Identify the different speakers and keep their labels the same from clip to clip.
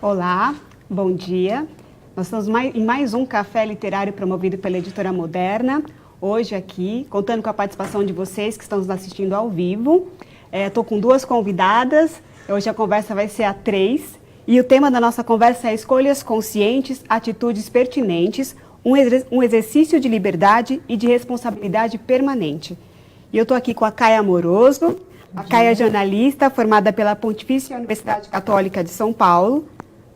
Speaker 1: Olá, bom dia. Nós estamos em mais um café literário promovido pela Editora Moderna. Hoje aqui, contando com a participação de vocês que estão nos assistindo ao vivo. Estou com duas convidadas. Hoje a conversa vai ser a 3. E o tema da nossa conversa é escolhas conscientes, atitudes pertinentes, um exercício de liberdade e de responsabilidade permanente. E eu estou aqui com a Caia Amoroso. A Caia é jornalista, formada pela Pontifícia Universidade Católica de São Paulo,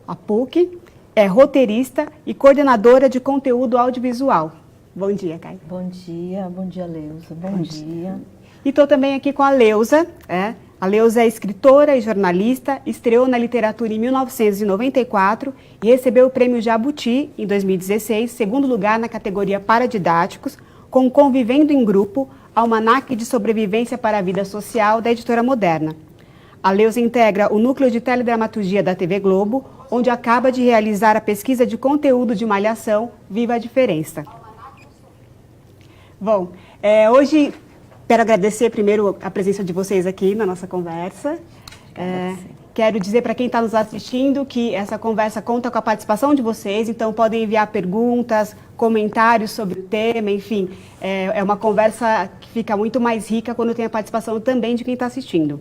Speaker 1: a PUC, é roteirista e coordenadora de conteúdo audiovisual. Bom dia, Caia.
Speaker 2: Bom dia, Leusa. Bom dia.
Speaker 1: E estou também aqui com a Leusa. A Leusa é escritora e jornalista, estreou na literatura em 1994 e recebeu o Prêmio Jabuti em 2016, segundo lugar na categoria Paradidáticos, com Convivendo em Grupo, Almanaque de Sobrevivência para a Vida Social da Editora Moderna. A Leusa integra o Núcleo de Teledramaturgia da TV Globo, onde acaba de realizar a pesquisa de conteúdo de Malhação Viva a Diferença. Bom, hoje quero agradecer primeiro a presença de vocês aqui na nossa conversa. Quero dizer para quem está nos assistindo que essa conversa conta com a participação de vocês, então podem enviar perguntas, comentários sobre o tema, enfim. É uma conversa que fica muito mais rica quando tem a participação também de quem está assistindo.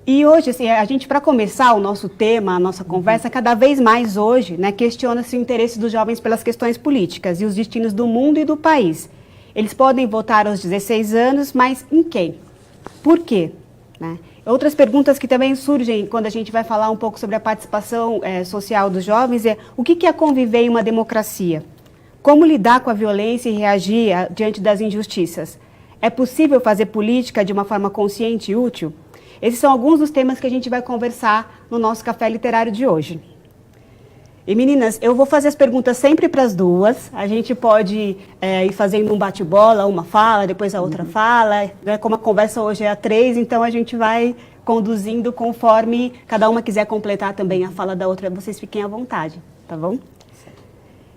Speaker 1: E hoje, assim, a gente, para começar o nosso tema, a nossa conversa, cada vez mais hoje, questiona-se o interesse dos jovens pelas questões políticas e os destinos do mundo e do país. Eles podem votar aos 16 anos, mas em quem? Por quê? Outras perguntas que também surgem quando a gente vai falar um pouco sobre a participação social dos jovens é: o que é conviver em uma democracia? Como lidar com a violência e reagir diante das injustiças? É possível fazer política de uma forma consciente e útil? Esses são alguns dos temas que a gente vai conversar no nosso café literário de hoje. E meninas, eu vou fazer as perguntas sempre para as duas. A gente pode ir fazendo um bate-bola, uma fala, depois a outra fala. Como a conversa hoje é a 3, então a gente vai conduzindo conforme cada uma quiser completar também a fala da outra. Vocês fiquem à vontade, tá bom?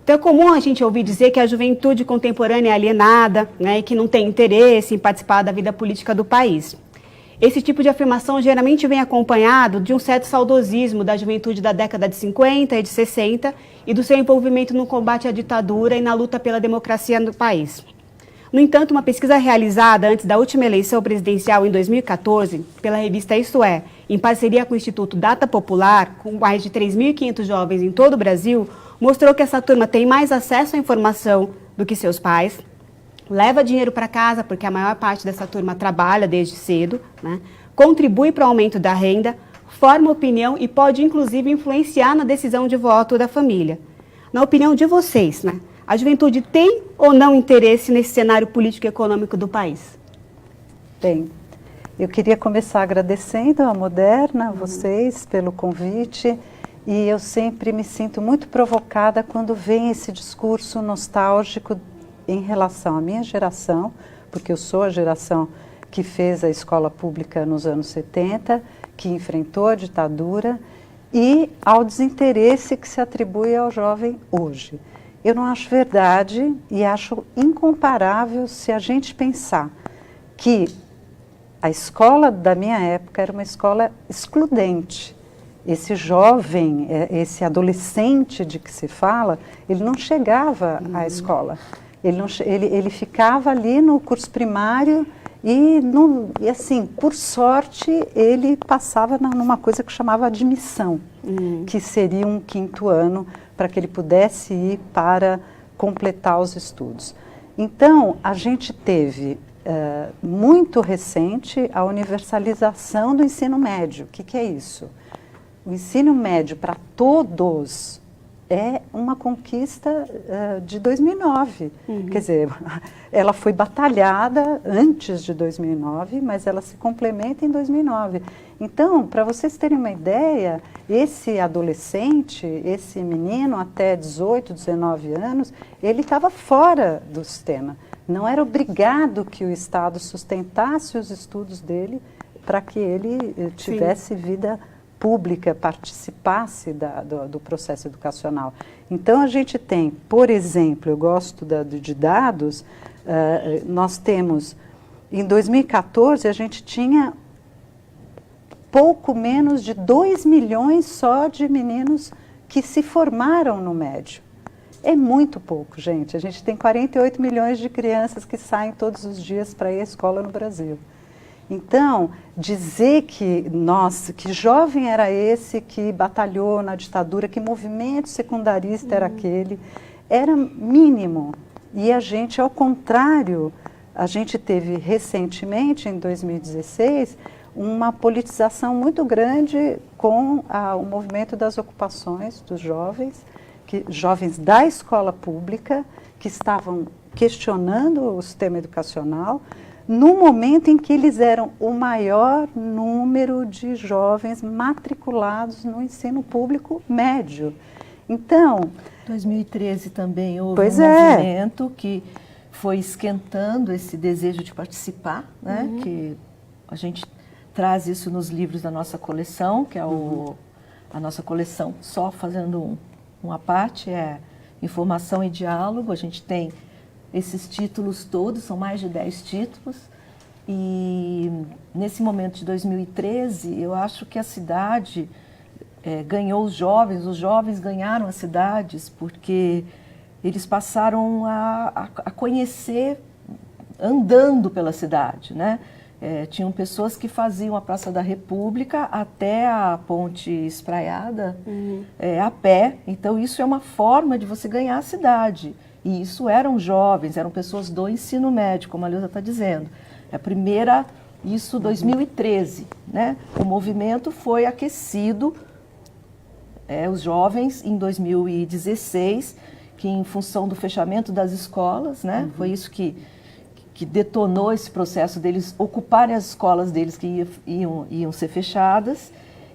Speaker 1: Então é comum a gente ouvir dizer que a juventude contemporânea é alienada, e que não tem interesse em participar da vida política do país. Esse tipo de afirmação geralmente vem acompanhado de um certo saudosismo da juventude da década de 50 e de 60 e do seu envolvimento no combate à ditadura e na luta pela democracia no país. No entanto, uma pesquisa realizada antes da última eleição presidencial em 2014, pela revista Isto É, em parceria com o Instituto Data Popular, com mais de 3.500 jovens em todo o Brasil, mostrou que essa turma tem mais acesso à informação do que seus pais, leva dinheiro para casa, porque a maior parte dessa turma trabalha desde cedo, contribui para o aumento da renda, forma opinião e pode, inclusive, influenciar na decisão de voto da família. Na opinião de vocês, a juventude tem ou não interesse nesse cenário político e econômico do país?
Speaker 2: Bem, eu queria começar agradecendo à Moderna, a vocês, pelo convite, e eu sempre me sinto muito provocada quando vem esse discurso nostálgico em relação à minha geração, porque eu sou a geração que fez a escola pública nos anos 70, que enfrentou a ditadura, e ao desinteresse que se atribui ao jovem hoje. Eu não acho verdade e acho incomparável se a gente pensar que a escola da minha época era uma escola excludente. Esse jovem, esse adolescente de que se fala, ele não chegava à escola. Ele ficava ali no curso primário e assim, por sorte, ele passava numa coisa que chamava admissão, que seria um 5º ano para que ele pudesse ir para completar os estudos. Então, a gente teve muito recente a universalização do ensino médio. O que é isso? O ensino médio para todos é uma conquista de 2009. Quer dizer, ela foi batalhada antes de 2009, mas ela se complementa em 2009. Então, para vocês terem uma ideia, esse adolescente, esse menino até 18, 19 anos, ele estava fora do sistema. Não era obrigado que o Estado sustentasse os estudos dele para que ele tivesse vida pública, participasse do processo educacional. Então, a gente tem, por exemplo, eu gosto de dados, nós temos, em 2014, a gente tinha pouco menos de 2 milhões só de meninos que se formaram no médio. É muito pouco, gente. A gente tem 48 milhões de crianças que saem todos os dias para ir à escola no Brasil. Então, dizer que, nossa, que jovem era esse que batalhou na ditadura, que movimento secundarista era aquele, era mínimo. E a gente, ao contrário, a gente teve recentemente, em 2016, uma politização muito grande com o movimento das ocupações dos jovens, jovens da escola pública, que estavam questionando o sistema educacional, no momento em que eles eram o maior número de jovens matriculados no ensino público médio. Então...
Speaker 3: 2013 também houve um movimento que foi esquentando esse desejo de participar, né? Que a gente traz isso nos livros da nossa coleção, que é a nossa coleção, só fazendo uma parte, é Informação e Diálogo. A gente tem esses títulos todos, são mais de 10 títulos, e nesse momento de 2013, eu acho que a cidade ganhou os jovens ganharam as cidades, porque eles passaram a conhecer andando pela cidade, né? Tinham pessoas que faziam a Praça da República até a Ponte Espraiada a pé, então isso é uma forma de você ganhar a cidade. E isso eram jovens, eram pessoas do ensino médio, como a Leusa está dizendo. A primeira, isso 2013, né? O movimento foi aquecido, os jovens, em 2016, que em função do fechamento das escolas, né? Foi isso que detonou esse processo deles ocuparem as escolas deles que iam ser fechadas.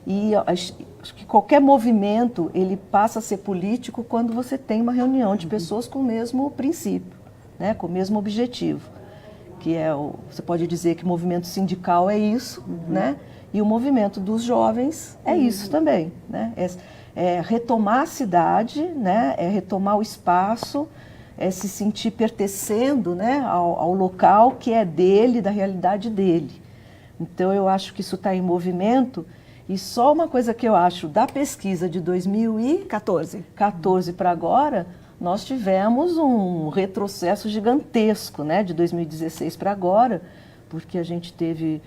Speaker 3: E acho que qualquer movimento, ele passa a ser político quando você tem uma reunião de pessoas com o mesmo princípio, né, com o mesmo objetivo, que você pode dizer que o movimento sindical é isso, né, e o movimento dos jovens é isso também, né, é retomar a cidade, né, é retomar o espaço, é se sentir pertencendo, né, ao local que é dele, da realidade dele. Então eu acho que isso está em movimento. E só uma coisa que eu acho, da pesquisa de 2014 para agora, nós tivemos um retrocesso gigantesco, né, de 2016 para agora, porque a gente teve,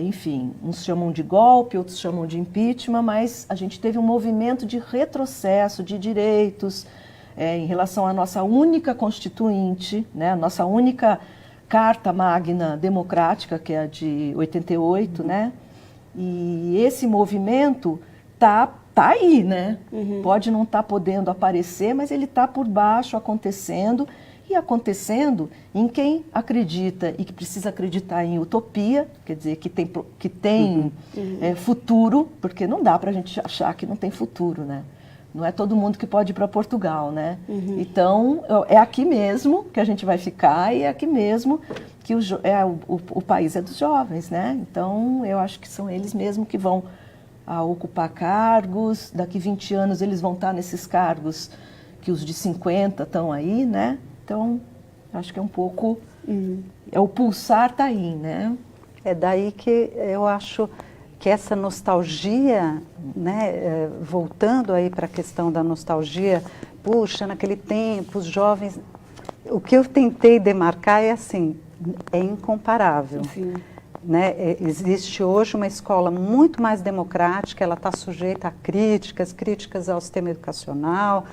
Speaker 3: enfim, uns chamam de golpe, outros chamam de impeachment, mas a gente teve um movimento de retrocesso de direitos em relação à nossa única constituinte, né, a nossa única Carta Magna Democrática, que é a de 88, né? E esse movimento tá aí, né? Pode não estar podendo aparecer, mas ele está por baixo acontecendo, e acontecendo em quem acredita e que precisa acreditar em utopia, quer dizer, que tem futuro, porque não dá para a gente achar que não tem futuro, né? Não é todo mundo que pode ir para Portugal, né? Então, é aqui mesmo que a gente vai ficar, e é aqui mesmo que o país é dos jovens, né? Então, eu acho que são eles mesmos que vão ocupar cargos. Daqui 20 anos eles vão estar nesses cargos que os de 50 estão aí, né? Então, acho que é um pouco... o pulsar está aí, né?
Speaker 2: É daí que eu acho que essa nostalgia, né, voltando aí para a questão da nostalgia, puxa, naquele tempo, os jovens... O que eu tentei demarcar é assim, é incomparável.
Speaker 1: Sim.
Speaker 2: Né? Existe hoje uma escola muito mais democrática, ela está sujeita a críticas ao sistema educacional,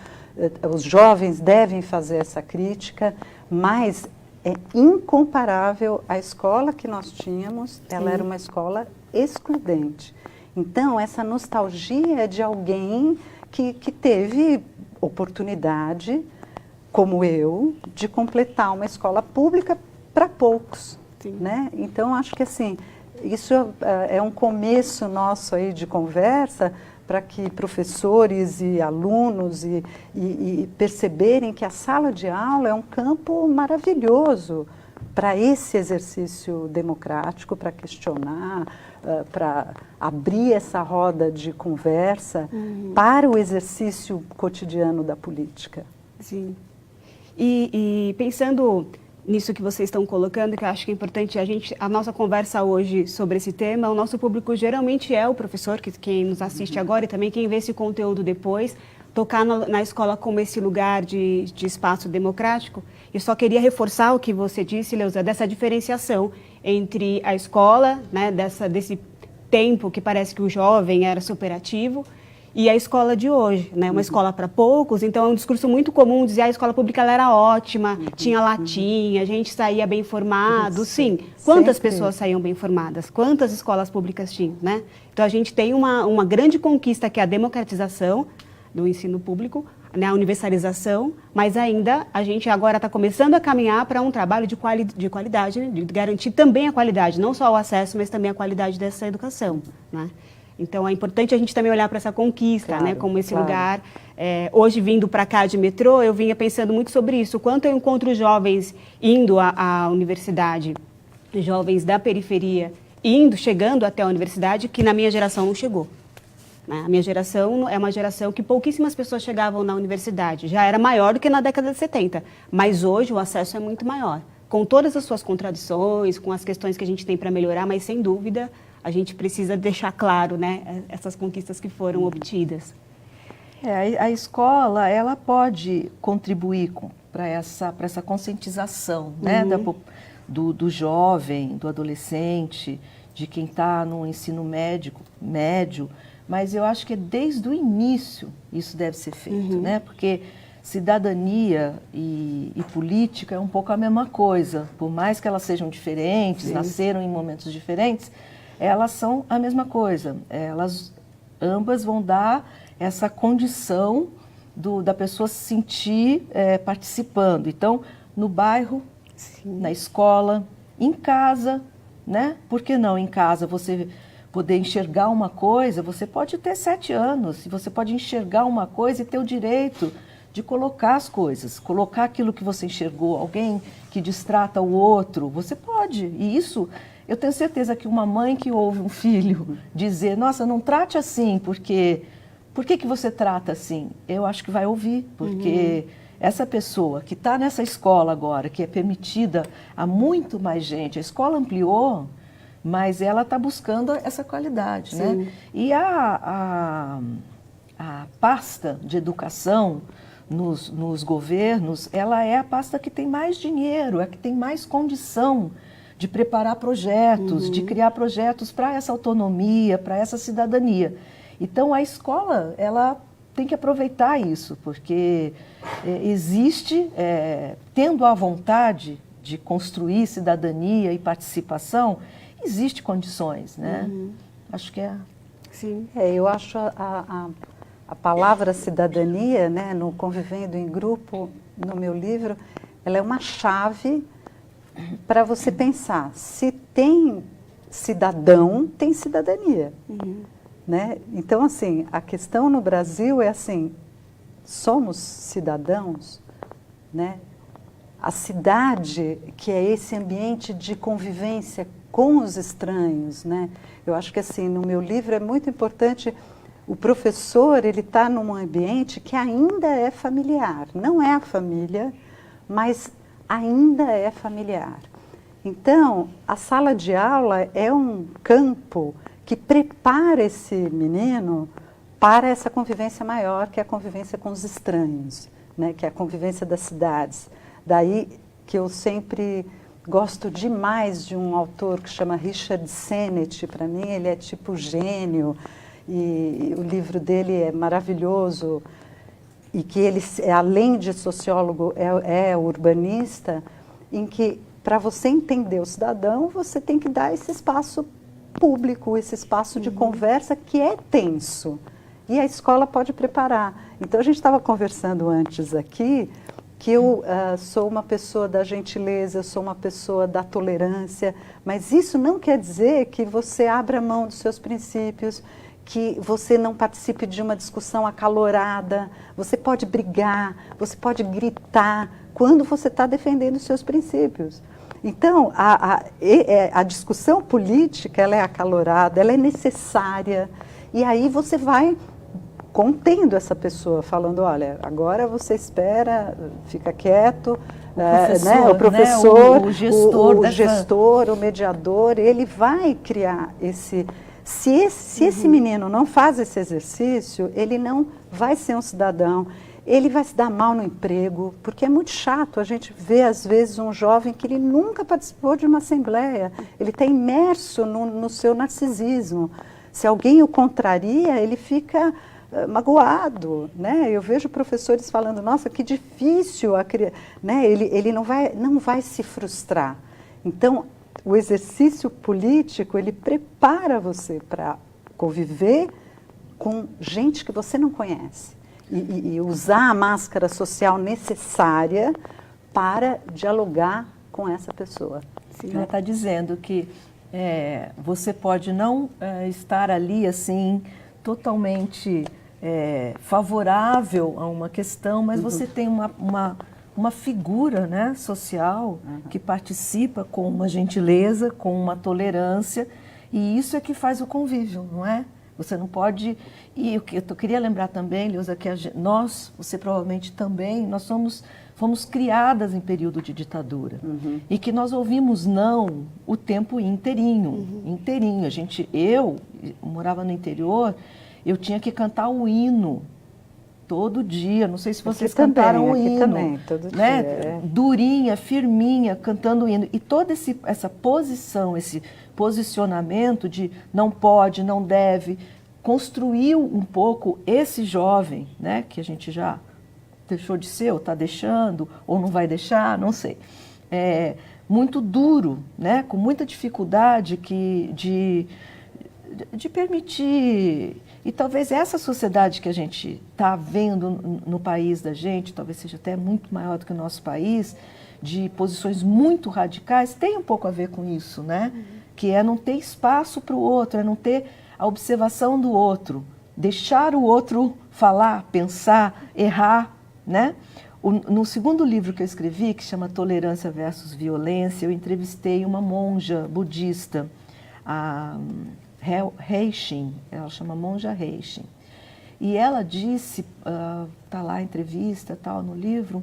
Speaker 2: os jovens devem fazer essa crítica, mas é incomparável à escola que nós tínhamos, ela era uma escola excludente. Então, essa nostalgia é de alguém que teve oportunidade, como eu, de completar uma escola pública para poucos. Né? Então, acho que assim, isso é um começo nosso aí de conversa para que professores e alunos e perceberem que a sala de aula é um campo maravilhoso para esse exercício democrático, para questionar, para abrir essa roda de conversa para o exercício cotidiano da política.
Speaker 1: Sim. E pensando nisso que vocês estão colocando, que eu acho que é importante a nossa conversa hoje sobre esse tema. O nosso público geralmente é o professor, quem nos assiste agora e também quem vê esse conteúdo depois, tocar na escola como esse lugar de espaço democrático. Eu só queria reforçar o que você disse, Leusa, dessa diferenciação entre a escola, né, desse tempo que parece que o jovem era superativo, e a escola de hoje, né? Uma escola para poucos, então é um discurso muito comum dizer a escola pública ela era ótima, tinha latinha, a gente saía bem formado. Sim, quantas pessoas saíam bem formadas? Quantas escolas públicas tinham, né? Então a gente tem uma grande conquista que é a democratização do ensino público, né? A universalização, mas ainda a gente agora está começando a caminhar para um trabalho de qualidade, né? De garantir também a qualidade, não só o acesso, mas também a qualidade dessa educação, né? Então, é importante a gente também olhar para essa conquista, claro, né? Como esse lugar. Hoje, vindo para cá de metrô, eu vinha pensando muito sobre isso. O quanto eu encontro jovens indo à universidade, jovens da periferia, chegando até a universidade, que na minha geração não chegou. Né? A minha geração é uma geração que pouquíssimas pessoas chegavam na universidade. Já era maior do que na década de 70, mas hoje o acesso é muito maior. Com todas as suas contradições, com as questões que a gente tem para melhorar, mas sem dúvida a gente precisa deixar claro, né, essas conquistas que foram obtidas.
Speaker 3: A escola, ela pode contribuir para essa conscientização, né, do jovem, do adolescente, de quem está no ensino médio, mas eu acho que desde o início isso deve ser feito, né, porque cidadania e política é um pouco a mesma coisa, por mais que elas sejam diferentes, nasceram em momentos diferentes, elas são a mesma coisa. Elas ambas vão dar essa condição da pessoa se sentir participando. Então, no bairro, na escola, em casa, né? Por que não em casa você poder enxergar uma coisa? Você pode ter 7 anos, e você pode enxergar uma coisa e ter o direito de colocar as coisas, colocar aquilo que você enxergou, alguém que distrata o outro, você pode. E isso... Eu tenho certeza que uma mãe que ouve um filho dizer, nossa, não trate assim, porque... Por que você trata assim? Eu acho que vai ouvir, porque essa pessoa que está nessa escola agora, que é permitida a muito mais gente, a escola ampliou, mas ela está buscando essa qualidade, né? E a pasta de educação nos governos, ela é a pasta que tem mais dinheiro, é a que tem mais condição de preparar projetos, de criar projetos para essa autonomia, para essa cidadania. Então, a escola, ela tem que aproveitar isso, porque existe, tendo a vontade de construir cidadania e participação, existe condições, né? Acho que é...
Speaker 2: Sim. Eu acho a palavra cidadania, né, no Convivendo em Grupo, no meu livro, ela é uma chave para você pensar, se tem cidadão, tem cidadania. Né? Então, assim, a questão no Brasil é assim, somos cidadãos, né? A cidade, que é esse ambiente de convivência com os estranhos, né? Eu acho que, assim, no meu livro é muito importante, o professor, ele está num ambiente que ainda é familiar, não é a família, mas ainda é familiar. Então, a sala de aula é um campo que prepara esse menino para essa convivência maior, que é a convivência com os estranhos, né? Que é a convivência das cidades. Daí que eu sempre gosto demais de um autor que chama Richard Sennett. Para mim, ele é tipo gênio, e o livro dele é maravilhoso, e que ele, além de sociólogo, é urbanista, em que, para você entender o cidadão, você tem que dar esse espaço público, esse espaço de conversa que é tenso. E a escola pode preparar. Então, a gente estava conversando antes aqui, que eu sou uma pessoa da gentileza, eu sou uma pessoa da tolerância, mas isso não quer dizer que você abra mão dos seus princípios, que você não participe de uma discussão acalorada. Você pode brigar, você pode gritar quando você está defendendo os seus princípios. Então, a discussão política, ela é acalorada, ela é necessária, e aí você vai contendo essa pessoa, falando, olha, agora você espera, fica quieto,
Speaker 3: professor,
Speaker 2: o professor,
Speaker 3: né? o gestor,
Speaker 2: o gestor, o mediador, ele vai criar esse... Se esse menino não faz esse exercício, ele não vai ser um cidadão, ele vai se dar mal no emprego, porque é muito chato a gente ver, às vezes, um jovem que ele nunca participou de uma assembleia, ele está imerso no seu narcisismo. Se alguém o contraria, ele fica magoado, né? Eu vejo professores falando, nossa, que difícil, né? Ele não vai se frustrar. Então, o exercício político, ele prepara você para conviver com gente que você não conhece e usar a máscara social necessária para dialogar com essa pessoa.
Speaker 3: Sim, ela está dizendo que você pode não estar ali assim totalmente favorável a uma questão, mas você tem uma figura, né, social que participa com uma gentileza, com uma tolerância, e isso é que faz o convívio, não é? Você não pode... E o que eu queria lembrar também, Leusa, que você provavelmente também, nós fomos criadas em período de ditadura. E que nós ouvimos não o tempo inteirinho. Eu morava no interior, eu tinha que cantar o hino todo dia. Não sei se vocês cantaram o hino.
Speaker 2: Também, todo
Speaker 3: né?
Speaker 2: dia.
Speaker 3: Durinha, firminha, cantando o hino. E toda essa posição, esse posicionamento de não pode, não deve, construiu um pouco esse jovem, né? Que a gente já deixou de ser, ou está deixando, ou não vai deixar, não sei. Muito duro, né? Com muita dificuldade de permitir... E talvez essa sociedade que a gente está vendo no país da gente, talvez seja até muito maior do que o nosso país, de posições muito radicais, tem um pouco a ver com isso, né? Que é não ter espaço para o outro, é não ter a observação do outro, deixar o outro falar, pensar, errar, né? No segundo livro que eu escrevi, que chama Tolerância versus Violência, eu entrevistei uma monja budista, a Reishin, ela chama monja Reishin. E ela disse, está lá a entrevista, tal, no livro,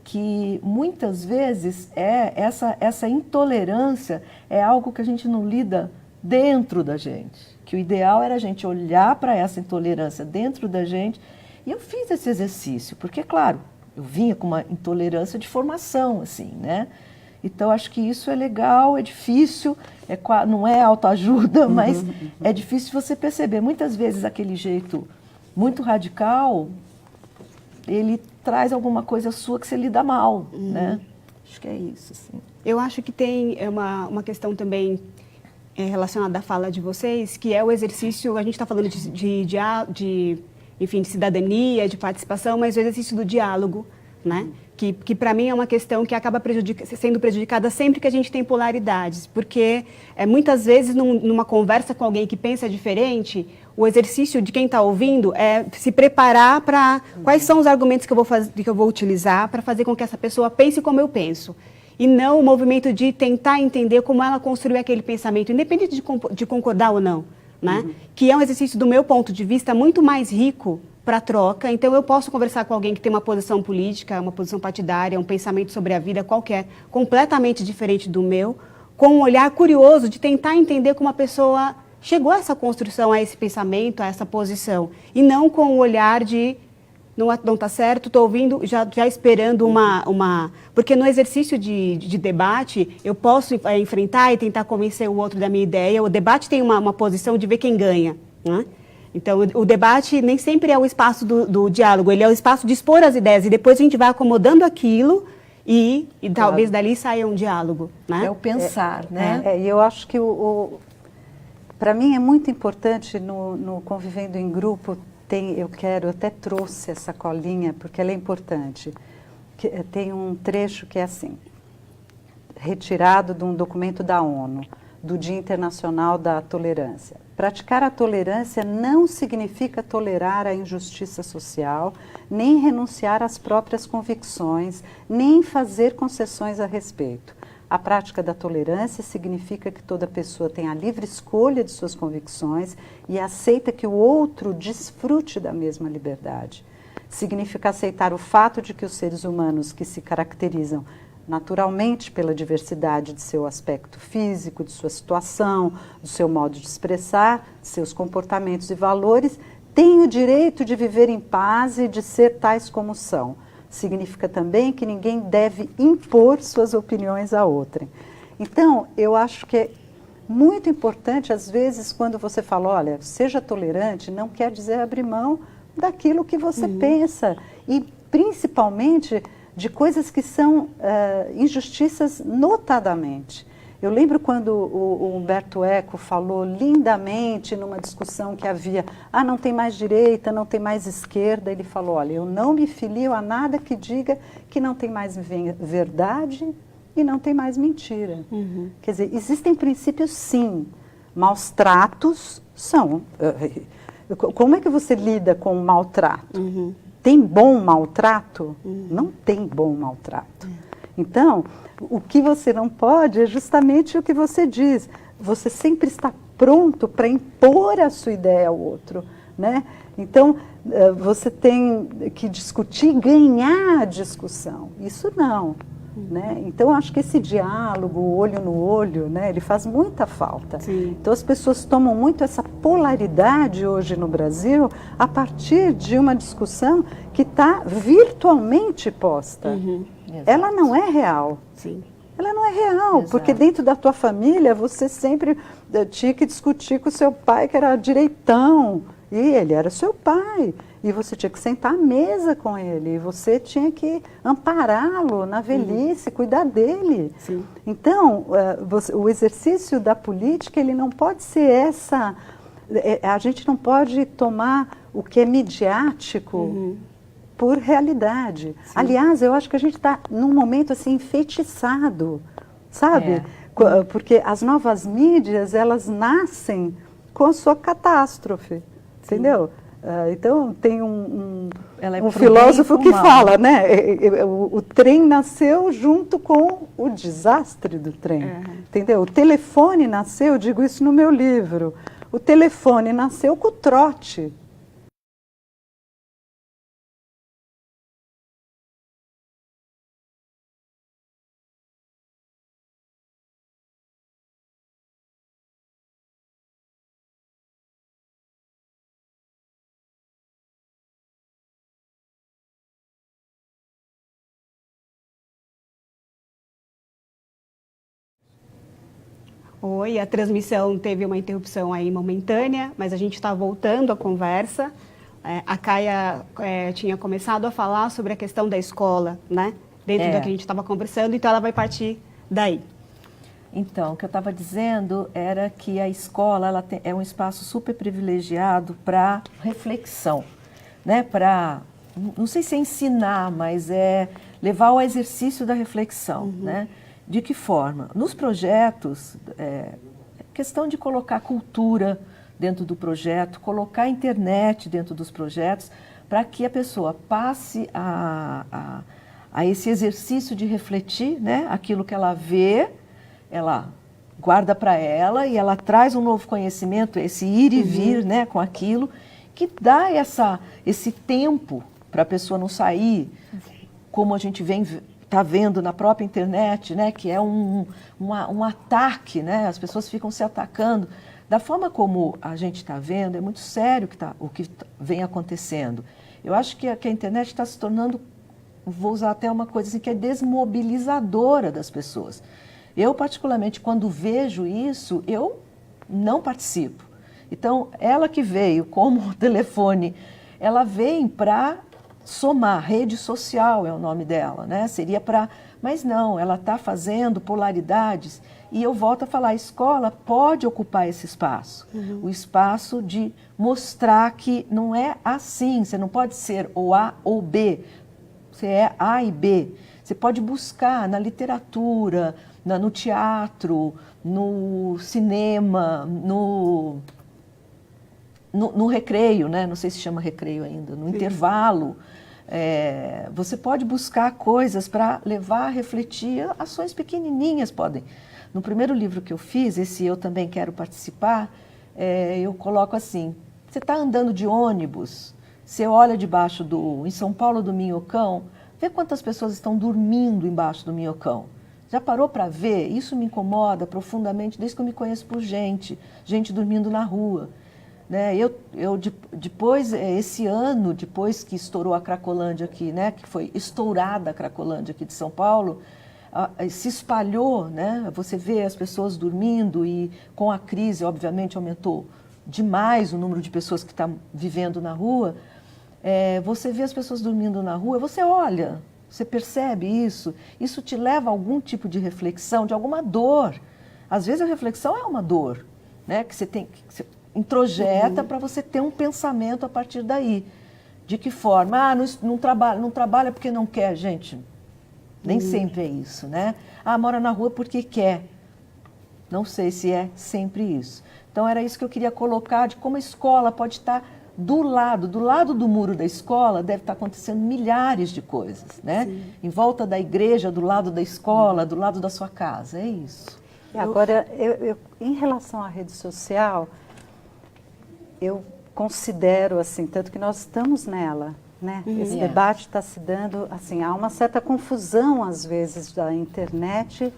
Speaker 3: que muitas vezes essa intolerância é algo que a gente não lida dentro da gente. Que o ideal era a gente olhar para essa intolerância dentro da gente. E eu fiz esse exercício, porque, claro, eu vinha com uma intolerância de formação, assim, né? Então, acho que isso é legal, é difícil, não é autoajuda, mas é difícil você perceber. Muitas vezes aquele jeito muito radical, ele traz alguma coisa sua que você lida mal, né? Acho que é isso, assim.
Speaker 1: Eu acho que tem uma questão também relacionada à fala de vocês, que é o exercício, a gente está falando enfim, de cidadania, de participação, mas o exercício do diálogo, né? Que para mim é uma questão que acaba sendo prejudicada sempre que a gente tem polaridades, porque muitas vezes numa conversa com alguém que pensa diferente, o exercício de quem está ouvindo é se preparar para quais são os argumentos que eu vou utilizar para fazer com que essa pessoa pense como eu penso. E não o movimento de tentar entender como ela construiu aquele pensamento, independente de concordar ou não, né? Que é um exercício, do meu ponto de vista, muito mais rico para troca. Então, eu posso conversar com alguém que tem uma posição política, uma posição partidária, um pensamento sobre a vida qualquer, completamente diferente do meu, com um olhar curioso de tentar entender como a pessoa chegou a essa construção, a esse pensamento, a essa posição. E não com o olhar de não está certo, estou ouvindo, já esperando uma... Porque no exercício de debate, eu posso enfrentar e tentar convencer o outro da minha ideia. O debate tem uma posição de ver quem ganha, né? Então, o debate nem sempre é o espaço do diálogo, ele é o espaço de expor as ideias, e depois a gente vai acomodando aquilo e claro, talvez dali saia um diálogo, né?
Speaker 3: É o pensar, né?
Speaker 2: E eu acho que, para mim, é muito importante no Convivendo em Grupo, eu até trouxe essa colinha, porque ela é importante. Tem um trecho que é assim, retirado de um documento da ONU, do Dia Internacional da Tolerância. Praticar a tolerância não significa tolerar a injustiça social, nem renunciar às próprias convicções, nem fazer concessões a respeito. A prática da tolerância significa que toda pessoa tem a livre escolha de suas convicções e aceita que o outro desfrute da mesma liberdade. Significa aceitar o fato de que os seres humanos que se caracterizam naturalmente pela diversidade de seu aspecto físico, de sua situação, do seu modo de expressar, seus comportamentos e valores, têm o direito de viver em paz e de ser tais como são. Significa também que ninguém deve impor suas opiniões a outrem. Então, eu acho que é muito importante, às vezes, quando você fala, olha, seja tolerante, não quer dizer abrir mão daquilo que você pensa. E, principalmente, de coisas que são injustiças notadamente. Eu lembro quando o Humberto Eco falou lindamente numa discussão que havia, não tem mais direita, não tem mais esquerda, ele falou, olha, eu não me filio a nada que diga que não tem mais verdade e não tem mais mentira. Quer dizer, existem princípios sim, maus tratos são. Como é que você lida com o maltrato? Tem bom maltrato? Não tem bom maltrato. Então, o que você não pode é justamente o que você diz. Você sempre está pronto para impor a sua ideia ao outro, né? Então, você tem que discutir e ganhar a discussão. Isso não. Né? Então, acho que esse diálogo, olho no olho, né, ele faz muita falta.
Speaker 1: Sim.
Speaker 2: Então, as pessoas tomam muito essa polaridade hoje no Brasil a partir de uma discussão que está virtualmente posta. Ela não é real.
Speaker 1: Sim.
Speaker 2: Ela não é real, porque dentro da tua família você sempre tinha que discutir com o seu pai, que era direitão, e ele era seu pai. E você tinha que sentar à mesa com ele, e você tinha que ampará-lo na velhice, cuidar dele.
Speaker 1: Sim.
Speaker 2: Então, o exercício da política, ele não pode ser essa... A gente não pode tomar o que é midiático por realidade. Sim. Aliás, eu acho que a gente está num momento assim enfeitiçado, sabe? Porque as novas mídias, elas nascem com a sua catástrofe, entendeu? Então, tem um filósofo que fala, né? O trem nasceu junto com o desastre do trem, entendeu? O telefone nasceu, eu digo isso no meu livro, o telefone nasceu com o trote.
Speaker 1: Oi, a transmissão teve uma interrupção aí momentânea, mas a gente está voltando à conversa. A Caia tinha começado a falar sobre a questão da escola, né? Dentro da que a gente estava conversando, então ela vai partir daí.
Speaker 3: Então, o que eu estava dizendo era que a escola é um espaço super privilegiado para reflexão, né? Para, não sei se é ensinar, mas é levar ao exercício da reflexão, né? De que forma? Nos projetos, questão de colocar cultura dentro do projeto, colocar a internet dentro dos projetos, para que a pessoa passe a esse exercício de refletir, né? Aquilo que ela vê, ela guarda para ela e ela traz um novo conhecimento, esse ir e vir, né, com aquilo, que dá esse tempo para a pessoa não sair, como a gente está vendo na própria internet, né, que é um ataque, né, as pessoas ficam se atacando. Da forma como a gente está vendo, é muito sério o que vem acontecendo. Eu acho que a internet está se tornando, vou usar até uma coisa assim, que é desmobilizadora das pessoas. Eu, particularmente, quando vejo isso, eu não participo. Então, ela que veio como telefone, ela vem para somar, rede social é o nome dela, né? Seria para... Mas não, ela está fazendo polaridades. E eu volto a falar, a escola pode ocupar esse espaço. O espaço de mostrar que não é assim, você não pode ser ou A ou B. Você é A e B. Você pode buscar na literatura, no teatro, no cinema, no recreio, né? Não sei se chama recreio ainda, no intervalo. Você pode buscar coisas para levar a refletir, ações pequenininhas podem. No primeiro livro que eu fiz, esse Eu Também Quero Participar, eu coloco assim, você está andando de ônibus, você olha debaixo em São Paulo do Minhocão, Vê quantas pessoas estão dormindo embaixo do minhocão. Já parou para ver? Isso me incomoda profundamente desde que eu me conheço por gente dormindo na rua. Né? Depois, esse ano, depois que estourou a Cracolândia aqui, né? Que foi estourada a Cracolândia aqui de São Paulo, se espalhou, né? Você vê as pessoas dormindo e com a crise, obviamente, aumentou demais o número de pessoas que estão vivendo na rua. Você vê as pessoas dormindo na rua, você olha, você percebe isso te leva a algum tipo de reflexão, de alguma dor. Às vezes a reflexão é uma dor, né? Que você introjeta para você ter um pensamento a partir daí. De que forma? Não trabalha porque não quer, gente. Nem sempre é isso, né? Mora na rua porque quer. Não sei se é sempre isso. Então era isso que eu queria colocar, de como a escola pode estar do lado do muro da escola, deve estar acontecendo milhares de coisas, né? Sim. Em volta da igreja, do lado da escola, do lado da sua casa, é isso.
Speaker 2: Agora, em relação à rede social, eu considero, assim, tanto que nós estamos nela, né? Esse debate está se dando, assim, há uma certa confusão, às vezes, da internet,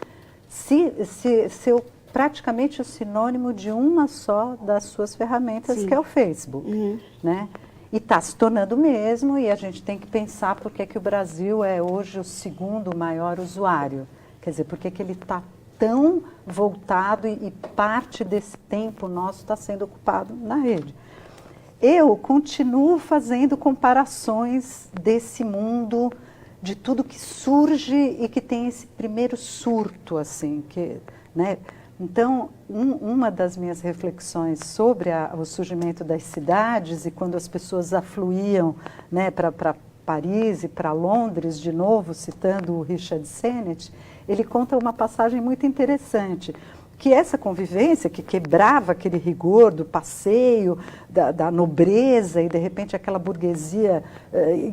Speaker 2: praticamente o sinônimo de uma só das suas ferramentas, Sim. que é o Facebook, né? E está se tornando mesmo, e a gente tem que pensar por que o Brasil é hoje o segundo maior usuário. Quer dizer, por que ele está tão voltado e parte desse tempo nosso está sendo ocupado na rede. Eu continuo fazendo comparações desse mundo, de tudo que surge e que tem esse primeiro surto, assim, né? Então, uma das minhas reflexões sobre o surgimento das cidades e quando as pessoas afluíam, né, para Paris e para Londres, de novo, citando o Richard Sennett, ele conta uma passagem muito interessante, que essa convivência que quebrava aquele rigor do passeio, da nobreza e, de repente, aquela burguesia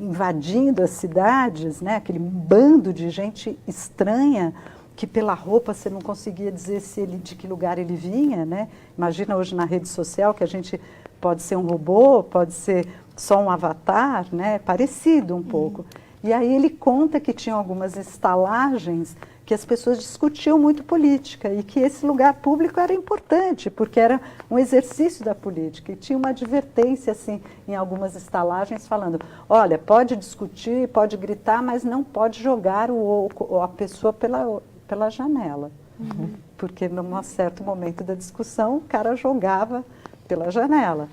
Speaker 2: invadindo as cidades, né, aquele bando de gente estranha, que pela roupa você não conseguia dizer de que lugar ele vinha, né? Imagina hoje na rede social que a gente pode ser um robô, pode ser só um avatar, né? Parecido um pouco. E aí ele conta que tinha algumas estalagens que as pessoas discutiam muito política e que esse lugar público era importante, porque era um exercício da política. E tinha uma advertência, assim, em algumas estalagens, falando, olha, pode discutir, pode gritar, mas não pode jogar a pessoa pela janela. Porque num certo momento da discussão, o cara jogava pela janela.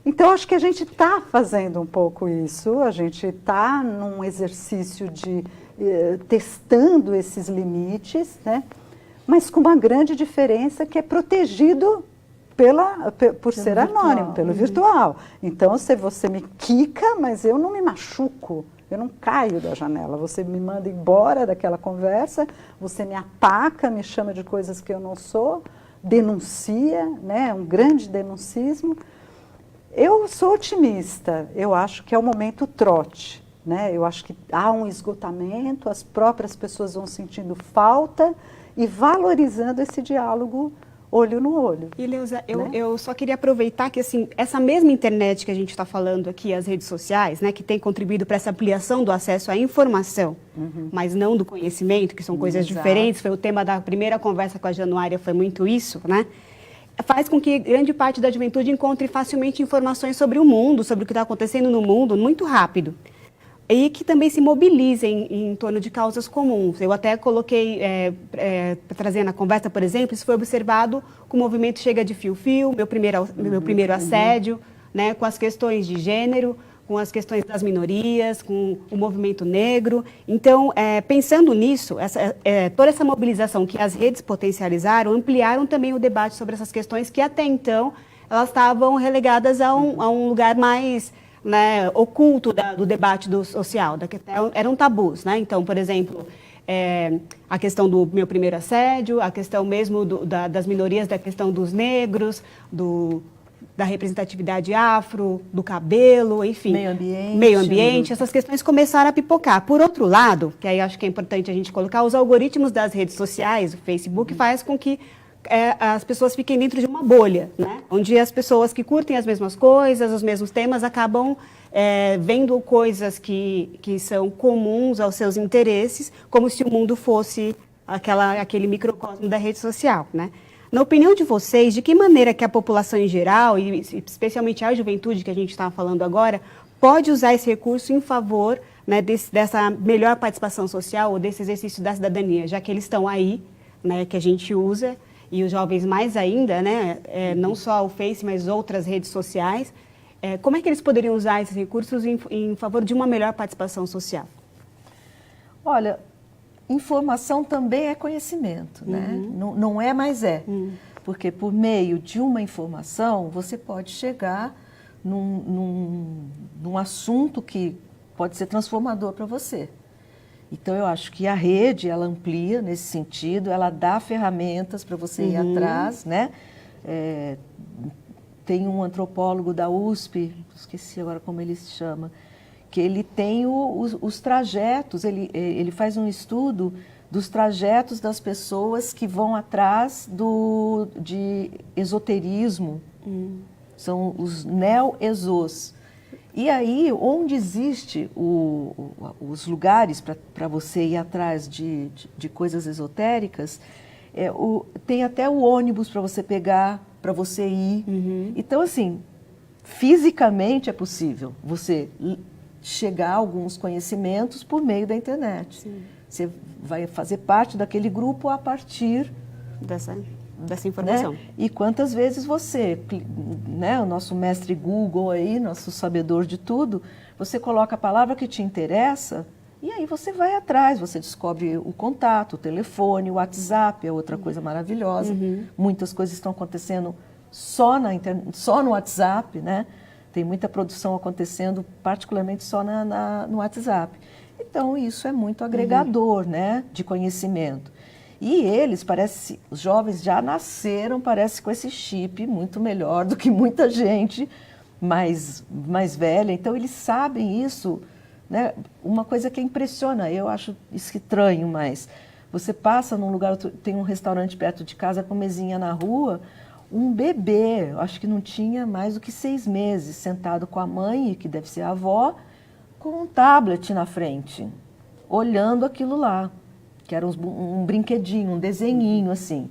Speaker 2: Então, acho que a gente está fazendo um pouco isso, a gente está num exercício de testando esses limites, né? Mas com uma grande diferença que é protegido por ser anônimo, pelo virtual. Então, se você me quica, mas eu não me machuco, eu não caio da janela. Você me manda embora daquela conversa, você me ataca, me chama de coisas que eu não sou, denuncia, né? Um grande denuncismo. Eu sou otimista, eu acho que é o momento trote, né? Eu acho que há um esgotamento, as próprias pessoas vão sentindo falta e valorizando esse diálogo olho no olho.
Speaker 1: E, Leusa, eu só queria aproveitar que, assim, essa mesma internet que a gente está falando aqui, as redes sociais, né, que tem contribuído para essa ampliação do acesso à informação, mas não do conhecimento, que são coisas diferentes, foi o tema da primeira conversa com a Januária, foi muito isso, né? Faz com que grande parte da juventude encontre facilmente informações sobre o mundo, sobre o que está acontecendo no mundo, muito rápido. E que também se mobilizem em torno de causas comuns. Eu até coloquei, trazendo a conversa, por exemplo, isso foi observado com o movimento Chega de Fio-Fio, meu primeiro assédio, né, com as questões de gênero, com as questões das minorias, com o movimento negro. Então, pensando nisso, toda essa mobilização que as redes potencializaram, ampliaram também o debate sobre essas questões que até então elas estavam relegadas a um lugar mais, né, oculto do debate social, eram tabus, né? Então, por exemplo, a questão do meu primeiro assédio, a questão mesmo das minorias, da questão dos negros, da representatividade afro, do cabelo, enfim. Meio ambiente, essas questões começaram a pipocar. Por outro lado, que aí acho que é importante a gente colocar, os algoritmos das redes sociais, o Facebook, faz com que as pessoas fiquem dentro de uma bolha, né? Onde as pessoas que curtem as mesmas coisas, os mesmos temas, acabam vendo coisas que são comuns aos seus interesses, como se o mundo fosse aquele microcosmo da rede social, né? Na opinião de vocês, de que maneira que a população em geral, e especialmente a juventude que a gente está falando agora, pode usar esse recurso em favor, né, dessa melhor participação social ou desse exercício da cidadania, já que eles estão aí, né, que a gente usa, e os jovens mais ainda, né, não só o Face, mas outras redes sociais, como é que eles poderiam usar esses recursos em favor de uma melhor participação social?
Speaker 3: Olha, informação também é conhecimento, né? Não é, mas é. Porque por meio de uma informação, você pode chegar num assunto que pode ser transformador para você. Então, eu acho que a rede, ela amplia nesse sentido, ela dá ferramentas para você ir atrás, né? Tem um antropólogo da USP, esqueci agora como ele se chama, que ele tem os trajetos, ele faz um estudo dos trajetos das pessoas que vão atrás de esoterismo, são os neo-exos. E aí, onde existe os lugares para você ir atrás de coisas esotéricas, tem até o ônibus para você pegar, para você ir. Então, assim, fisicamente é possível você chegar a alguns conhecimentos por meio da internet. Sim. Você vai fazer parte daquele grupo a partir
Speaker 1: dessa informação.
Speaker 3: Né? E quantas vezes você, né, o nosso mestre Google aí, nosso sabedor de tudo, você coloca a palavra que te interessa e aí você vai atrás, você descobre o contato, o telefone, o WhatsApp, é outra coisa maravilhosa. Muitas coisas estão acontecendo só no WhatsApp, né? Tem muita produção acontecendo, particularmente só no WhatsApp. Então, isso é muito agregador, né, de conhecimento. E eles, os jovens já nasceram, parece, com esse chip muito melhor do que muita gente mais velha. Então, eles sabem isso, né? Uma coisa que impressiona, eu acho isso estranho, mas você passa num lugar, tem um restaurante perto de casa com mesinha na rua, um bebê, acho que não tinha mais do que 6 meses, sentado com a mãe, que deve ser a avó, com um tablet na frente, olhando aquilo lá, que era um brinquedinho, um desenhinho assim.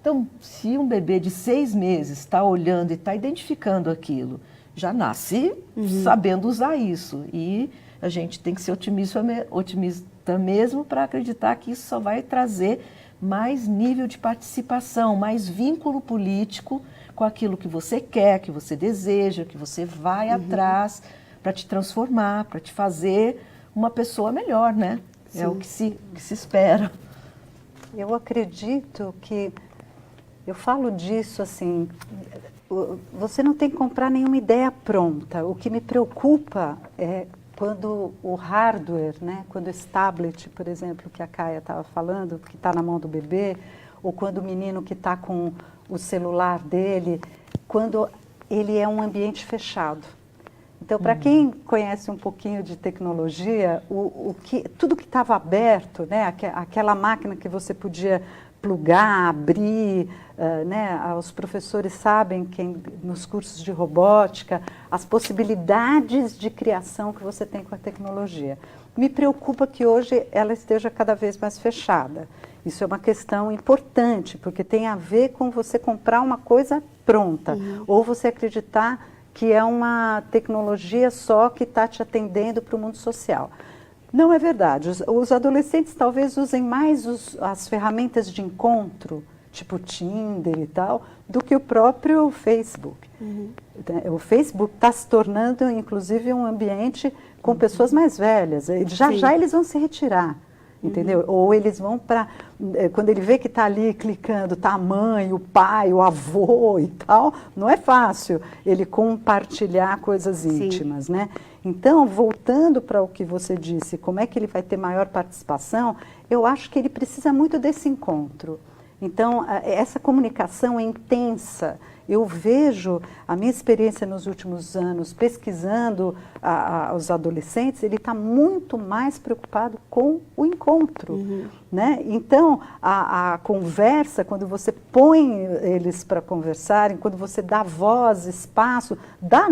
Speaker 3: Então, se um bebê de 6 meses está olhando e está identificando aquilo, já nasce sabendo usar isso. E a gente tem que ser otimista mesmo para acreditar que isso só vai trazer mais nível de participação, mais vínculo político com aquilo que você quer, que você deseja, que você vai atrás para te transformar, para te fazer uma pessoa melhor, né? Sim. É o que se espera.
Speaker 2: Eu acredito que, eu falo disso assim, você não tem que comprar nenhuma ideia pronta. O que me preocupa é quando o hardware, né, quando esse tablet, por exemplo, que a Caia estava falando, que está na mão do bebê, ou quando o menino que está com o celular dele, quando ele é um ambiente fechado. Então, para quem conhece um pouquinho de tecnologia, tudo que estava aberto, né, aquela máquina que você podia plugar, abrir, né, os professores sabem, nos cursos de robótica, as possibilidades de criação que você tem com a tecnologia. Me preocupa que hoje ela esteja cada vez mais fechada. Isso é uma questão importante, porque tem a ver com você comprar uma coisa pronta, ou você acreditar que é uma tecnologia só que está te atendendo para o mundo social. Não é verdade. Os adolescentes talvez usem mais as ferramentas de encontro, tipo Tinder e tal, do que o próprio Facebook. O Facebook está se tornando, inclusive, um ambiente com pessoas mais velhas. Já eles vão se retirar. Entendeu? Ou eles vão para... Quando ele vê que está ali clicando, está a mãe, o pai, o avô e tal, não é fácil ele compartilhar coisas íntimas, né? Então, voltando para o que você disse, como é que ele vai ter maior participação, eu acho que ele precisa muito desse encontro. Então, essa comunicação é intensa. Eu vejo a minha experiência nos últimos anos pesquisando os adolescentes, ele está muito mais preocupado com o encontro, né? Então, a conversa, quando você põe eles para conversarem, quando você dá voz, espaço,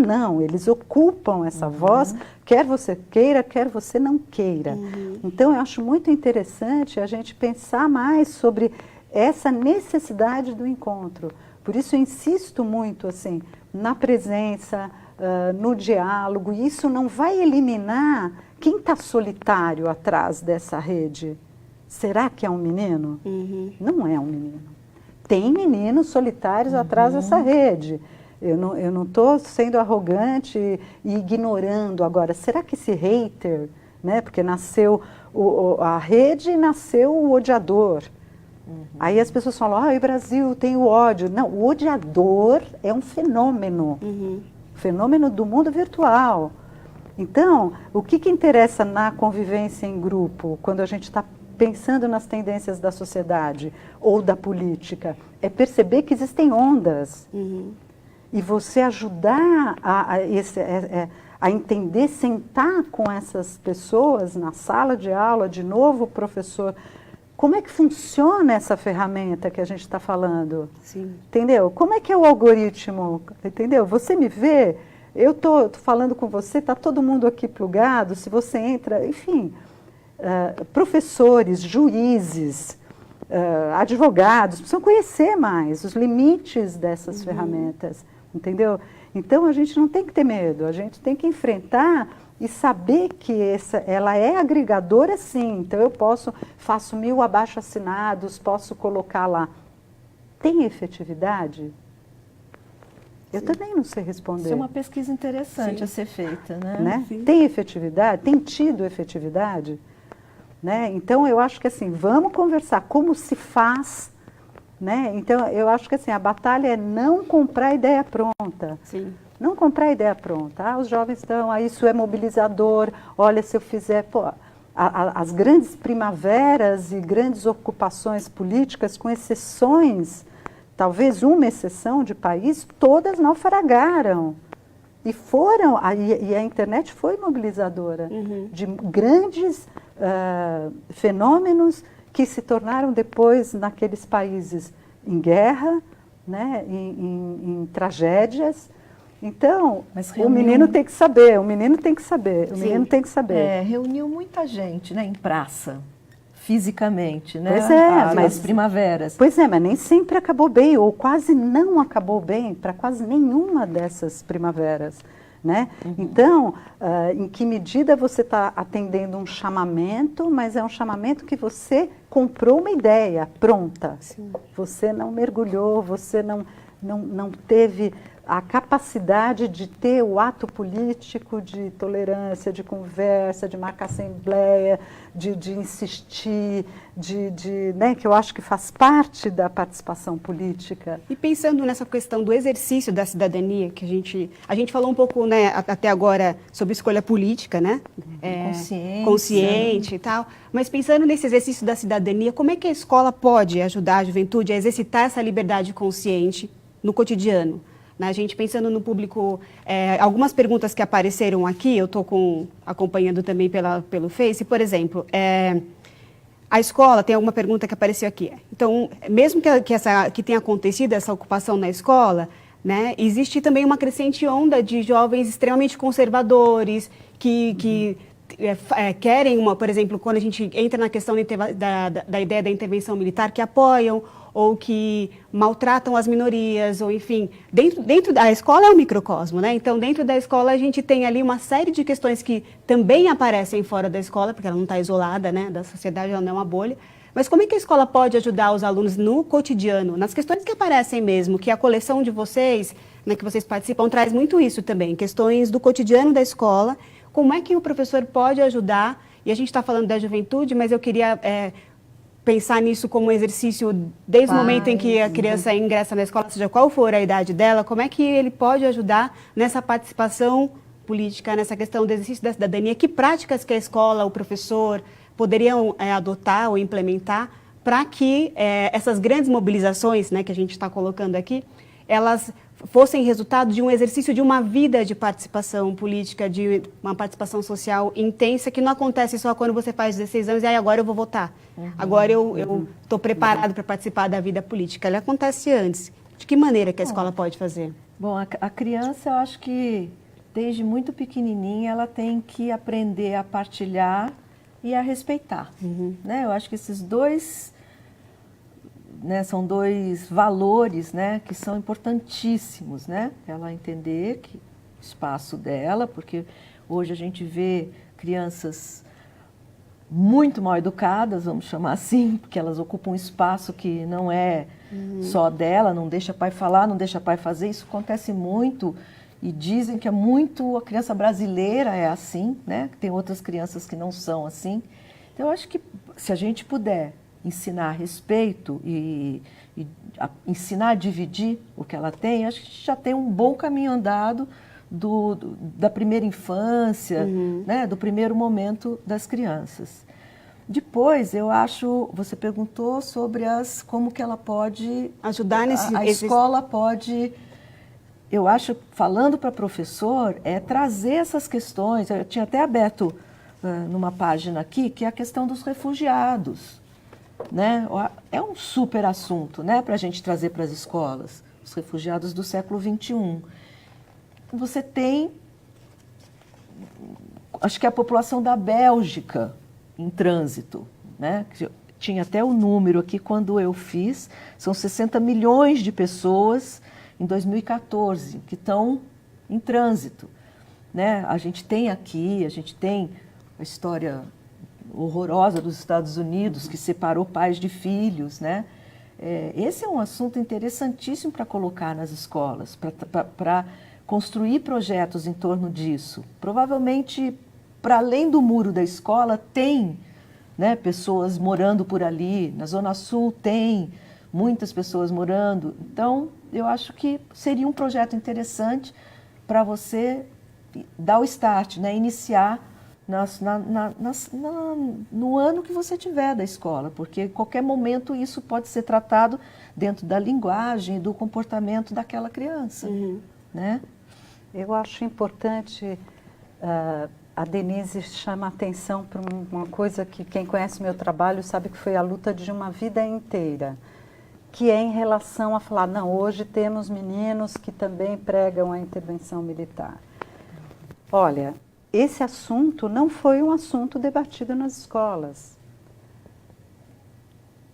Speaker 2: não, eles ocupam essa voz, quer você queira, quer você não queira. Então, eu acho muito interessante a gente pensar mais sobre essa necessidade do encontro. Por isso eu insisto muito assim, na presença, no diálogo, e isso não vai eliminar quem está solitário atrás dessa rede. Será que é um menino? Não é um menino. Tem meninos solitários atrás dessa rede. Eu não estou sendo arrogante e ignorando agora. Será que esse hater, né, porque nasceu a rede e nasceu o odiador. Aí as pessoas falam, o Brasil tem o ódio. Não, o odiador é um fenômeno, fenômeno do mundo virtual. Então, o que interessa na convivência em grupo, quando a gente está pensando nas tendências da sociedade ou da política, é perceber que existem ondas. E você ajudar a entender, sentar com essas pessoas na sala de aula, de novo o professor. Como é que funciona essa ferramenta que a gente está falando?
Speaker 1: Sim.
Speaker 2: Entendeu? Como é que é o algoritmo? Entendeu? Você me vê, eu estou falando com você, está todo mundo aqui plugado, se você entra, enfim, professores, juízes, advogados, precisam conhecer mais os limites dessas ferramentas, entendeu? Então a gente não tem que ter medo, a gente tem que enfrentar e saber que ela é agregadora, sim. Então eu faço 1000 abaixo-assinados, posso colocar lá. Tem efetividade? Eu também não sei responder.
Speaker 3: Isso é uma pesquisa interessante a ser feita, né?
Speaker 2: Tem efetividade? Tem tido efetividade? Né? Então eu acho que assim, vamos conversar como se faz, né? Então eu acho que assim, a batalha é não comprar a ideia pronta.
Speaker 1: Sim.
Speaker 2: Não comprar a ideia pronta. Os jovens estão, isso é mobilizador, olha, se eu fizer... as grandes primaveras e grandes ocupações políticas, com exceções, talvez uma exceção de país, todas naufragaram. E a internet foi mobilizadora de grandes fenômenos que se tornaram depois naqueles países em guerra, né, em tragédias. Então, o menino tem que saber, o menino tem que saber.
Speaker 3: Reuniu muita gente, né, em praça, fisicamente, né?
Speaker 2: Pois é,
Speaker 3: mas primaveras.
Speaker 2: Pois é, mas nem sempre acabou bem, ou quase não acabou bem para quase nenhuma dessas primaveras, né? Então, em que medida você está atendendo um chamamento, mas é um chamamento que você comprou uma ideia pronta.
Speaker 1: Sim.
Speaker 2: Você não mergulhou, você não teve a capacidade de ter o ato político de tolerância, de conversa, de marcar assembleia, de insistir, né, que eu acho que faz parte da participação política.
Speaker 1: E pensando nessa questão do exercício da cidadania, que a gente falou um pouco, né, até agora sobre escolha política, né? Consciente e tal. Mas pensando nesse exercício da cidadania, como é que a escola pode ajudar a juventude a exercitar essa liberdade consciente no cotidiano? A gente pensando no público, algumas perguntas que apareceram aqui, eu estou acompanhando também pelo Face, por exemplo, a escola, tem alguma pergunta que apareceu aqui. Então, mesmo que tenha acontecido essa ocupação na escola, né, existe também uma crescente onda de jovens extremamente conservadores, que querem, por exemplo, quando a gente entra na questão da ideia da intervenção militar, que apoiam ou que maltratam as minorias, ou enfim, dentro da escola é um microcosmo, né? Então, dentro da escola a gente tem ali uma série de questões que também aparecem fora da escola, porque ela não está isolada, né, da sociedade, ela não é uma bolha. Mas como é que a escola pode ajudar os alunos no cotidiano, nas questões que aparecem mesmo, que a coleção de vocês, né, que vocês participam, traz muito isso também, questões do cotidiano da escola, como é que o professor pode ajudar, e a gente está falando da juventude, mas eu queria pensar nisso como um exercício desde o momento em que a criança ingressa na escola, seja qual for a idade dela, como é que ele pode ajudar nessa participação política, nessa questão do exercício da cidadania, que práticas que a escola, o professor poderiam adotar ou implementar para que essas grandes mobilizações, né, que a gente está colocando aqui, elas fossem resultado de um exercício de uma vida de participação política, de uma participação social intensa, que não acontece só quando você faz 16 anos e aí agora eu vou votar. Agora eu estou preparado para participar da vida política. Ela acontece antes. De que maneira que a escola pode fazer?
Speaker 3: Bom, a criança, eu acho que desde muito pequenininha ela tem que aprender a partilhar e a respeitar. Né? Eu acho que esses dois... Né, são dois valores, né, que são importantíssimos, né? Ela entender que o espaço dela, porque hoje a gente vê crianças muito mal educadas, vamos chamar assim, porque elas ocupam um espaço que não é só dela, não deixa pai falar, não deixa pai fazer. Isso acontece muito e dizem que é muito, a criança brasileira é assim, né? Tem outras crianças que não são assim. Então eu acho que se a gente puder ensinar respeito e ensinar a dividir o que ela tem, acho que a gente já tem um bom caminho andado da primeira infância, né, do primeiro momento das crianças. Depois, eu acho, você perguntou sobre como que ela pode
Speaker 1: ajudar nesse...
Speaker 3: A escola pode, eu acho, falando para professor, trazer essas questões. Eu tinha até aberto numa página aqui, que é a questão dos refugiados. Né? É um super assunto, né, para a gente trazer para as escolas, os refugiados do século XXI. Você tem, acho que a população da Bélgica em trânsito, né? Tinha até o número aqui quando eu fiz, são 60 milhões de pessoas em 2014 que estão em trânsito. Né? A gente tem a história horrorosa dos Estados Unidos, que separou pais de filhos, né? Esse é um assunto interessantíssimo para colocar nas escolas, para construir projetos em torno disso. Provavelmente, para além do muro da escola, tem, né, pessoas morando por ali. Na Zona Sul tem muitas pessoas morando. Então, eu acho que seria um projeto interessante para você dar o start, né, iniciar no ano que você tiver da escola, porque em qualquer momento isso pode ser tratado dentro da linguagem e do comportamento daquela criança. Né?
Speaker 2: Eu acho importante, a Denise chama a atenção para uma coisa que quem conhece meu trabalho sabe que foi a luta de uma vida inteira, que é em relação a falar, não, hoje temos meninos que também pregam a intervenção militar. Olha, esse assunto não foi um assunto debatido nas escolas.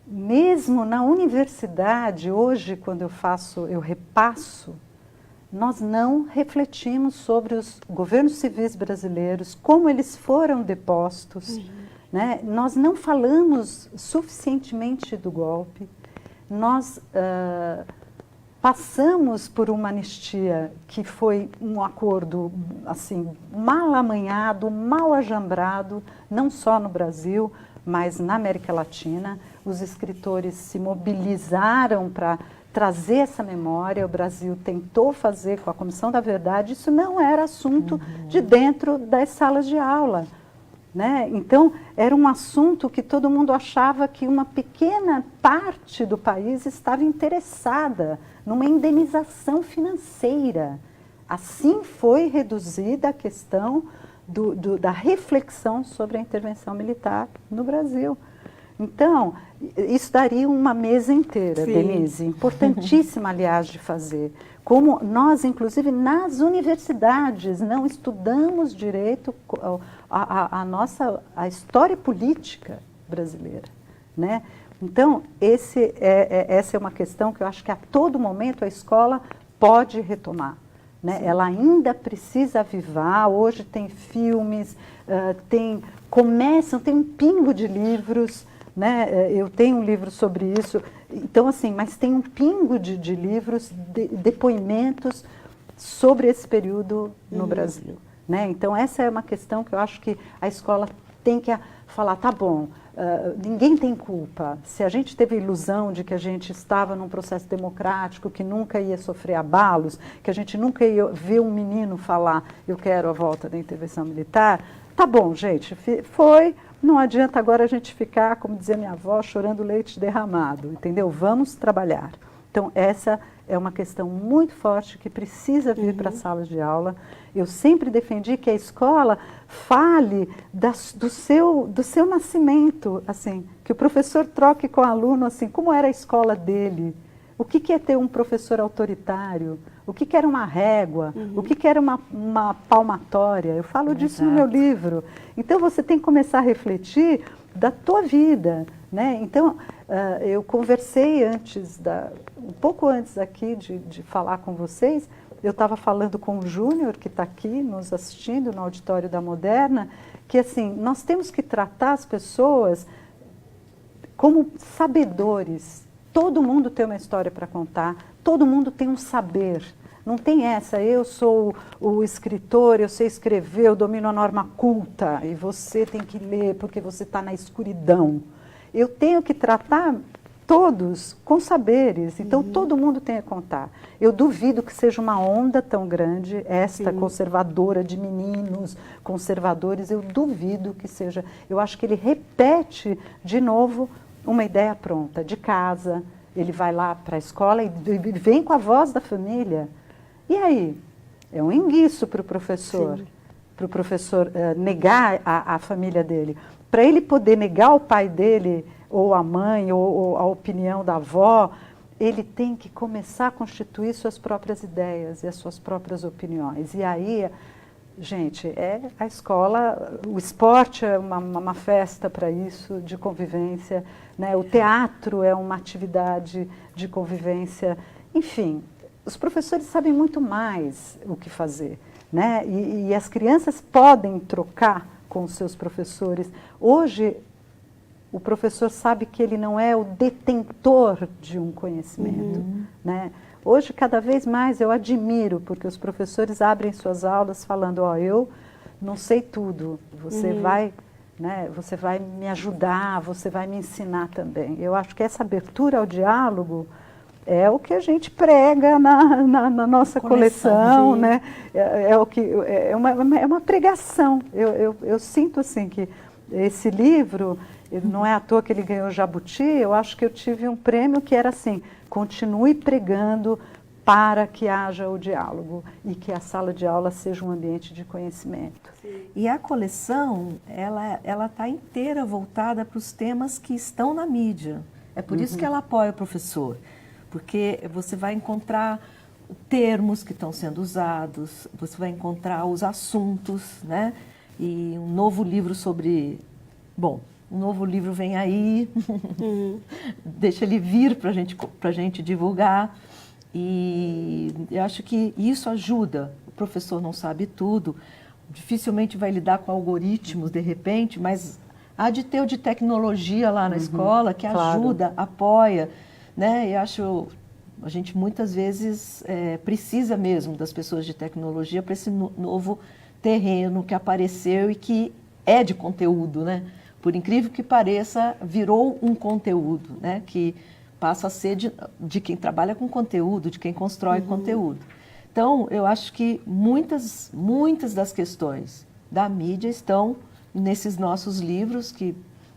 Speaker 2: Mesmo na universidade, hoje, quando eu repasso, nós não refletimos sobre os governos civis brasileiros, como eles foram depostos, né? Nós não falamos suficientemente do golpe. Nós passamos por uma anistia que foi um acordo assim, mal amanhado, mal ajambrado, não só no Brasil, mas na América Latina. Os escritores se mobilizaram para trazer essa memória. O Brasil tentou fazer com a Comissão da Verdade. Isso não era assunto de dentro das salas de aula. Né? Então, era um assunto que todo mundo achava que uma pequena parte do país estava interessada numa indenização financeira. Assim foi reduzida a questão da reflexão sobre a intervenção militar no Brasil. Então, isso daria uma mesa inteira, sim, Denise, importantíssima, aliás, de fazer. Como nós, inclusive, nas universidades, não estudamos direito a história política brasileira, né? Então, essa é uma questão que eu acho que a todo momento a escola pode retomar. Né? Ela ainda precisa avivar. Hoje tem filmes, tem um pingo de livros, né? Eu tenho um livro sobre isso. Então, assim, mas tem um pingo de livros, depoimentos sobre esse período no Brasil. Né? Então, essa é uma questão que eu acho que a escola tem que falar, tá bom, ninguém tem culpa. Se a gente teve a ilusão de que a gente estava num processo democrático, que nunca ia sofrer abalos, que a gente nunca ia ver um menino falar, eu quero a volta da intervenção militar, tá bom, gente, foi, não adianta agora a gente ficar, como dizia minha avó, chorando leite derramado, entendeu? Vamos trabalhar. Então, essa é uma questão muito forte que precisa vir para as salas de aula. Eu sempre defendi que a escola fale do seu nascimento, assim, que o professor troque com o aluno, assim, como era a escola dele, o que é ter um professor autoritário, o que era uma régua, o que era uma palmatória. Eu falo disso no meu livro. Então, você tem que começar a refletir da tua vida, né? Então, eu conversei um pouco antes aqui de falar com vocês, eu estava falando com o Júnior, que está aqui nos assistindo no auditório da Moderna, que assim, nós temos que tratar as pessoas como sabedores. Todo mundo tem uma história para contar, todo mundo tem um saber. Não tem essa, eu sou o escritor, eu sei escrever, eu domino a norma culta e você tem que ler porque você está na escuridão. Eu tenho que tratar todos com saberes, então todo mundo tem a contar. Eu duvido que seja uma onda tão grande, esta conservadora de meninos, conservadores, eu duvido que seja. Eu acho que ele repete de novo uma ideia pronta, de casa, ele vai lá para a escola e vem com a voz da família. E aí? É um enguiço para o professor negar a família dele. Para ele poder negar o pai dele, ou a mãe, ou a opinião da avó, ele tem que começar a constituir suas próprias ideias e as suas próprias opiniões. E aí, gente, a escola, o esporte é uma festa para isso, de convivência, né? O teatro é uma atividade de convivência, enfim. Os professores sabem muito mais o que fazer, né? E as crianças podem trocar com os seus professores. Hoje, o professor sabe que ele não é o detentor de um conhecimento, né? Hoje, cada vez mais, eu admiro, porque os professores abrem suas aulas falando, eu não sei tudo, você vai, né, você vai me ajudar, você vai me ensinar também. Eu acho que essa abertura ao diálogo é o que a gente prega na nossa coleção, né? É uma pregação. Eu sinto assim que esse livro, não é à toa que ele ganhou Jabuti, eu acho que eu tive um prêmio que era assim, continue pregando para que haja o diálogo e que a sala de aula seja um ambiente de conhecimento.
Speaker 3: E a coleção, ela está inteira voltada para os temas que estão na mídia. É por isso que ela apoia o professor. Porque você vai encontrar termos que estão sendo usados, você vai encontrar os assuntos, né? E um novo livro sobre... Bom, um novo livro vem aí, deixa ele vir para a gente divulgar. E eu acho que isso ajuda. O professor não sabe tudo, dificilmente vai lidar com algoritmos de repente, mas há de ter o de tecnologia lá na escola que ajuda, apoia. Né? Eu acho, a gente muitas vezes precisa mesmo das pessoas de tecnologia para esse novo terreno que apareceu e que é de conteúdo, né? Por incrível que pareça, virou um conteúdo, né? Que passa a ser de quem trabalha com conteúdo, de quem constrói conteúdo. Então, eu acho que muitas das questões da mídia estão nesses nossos livros, que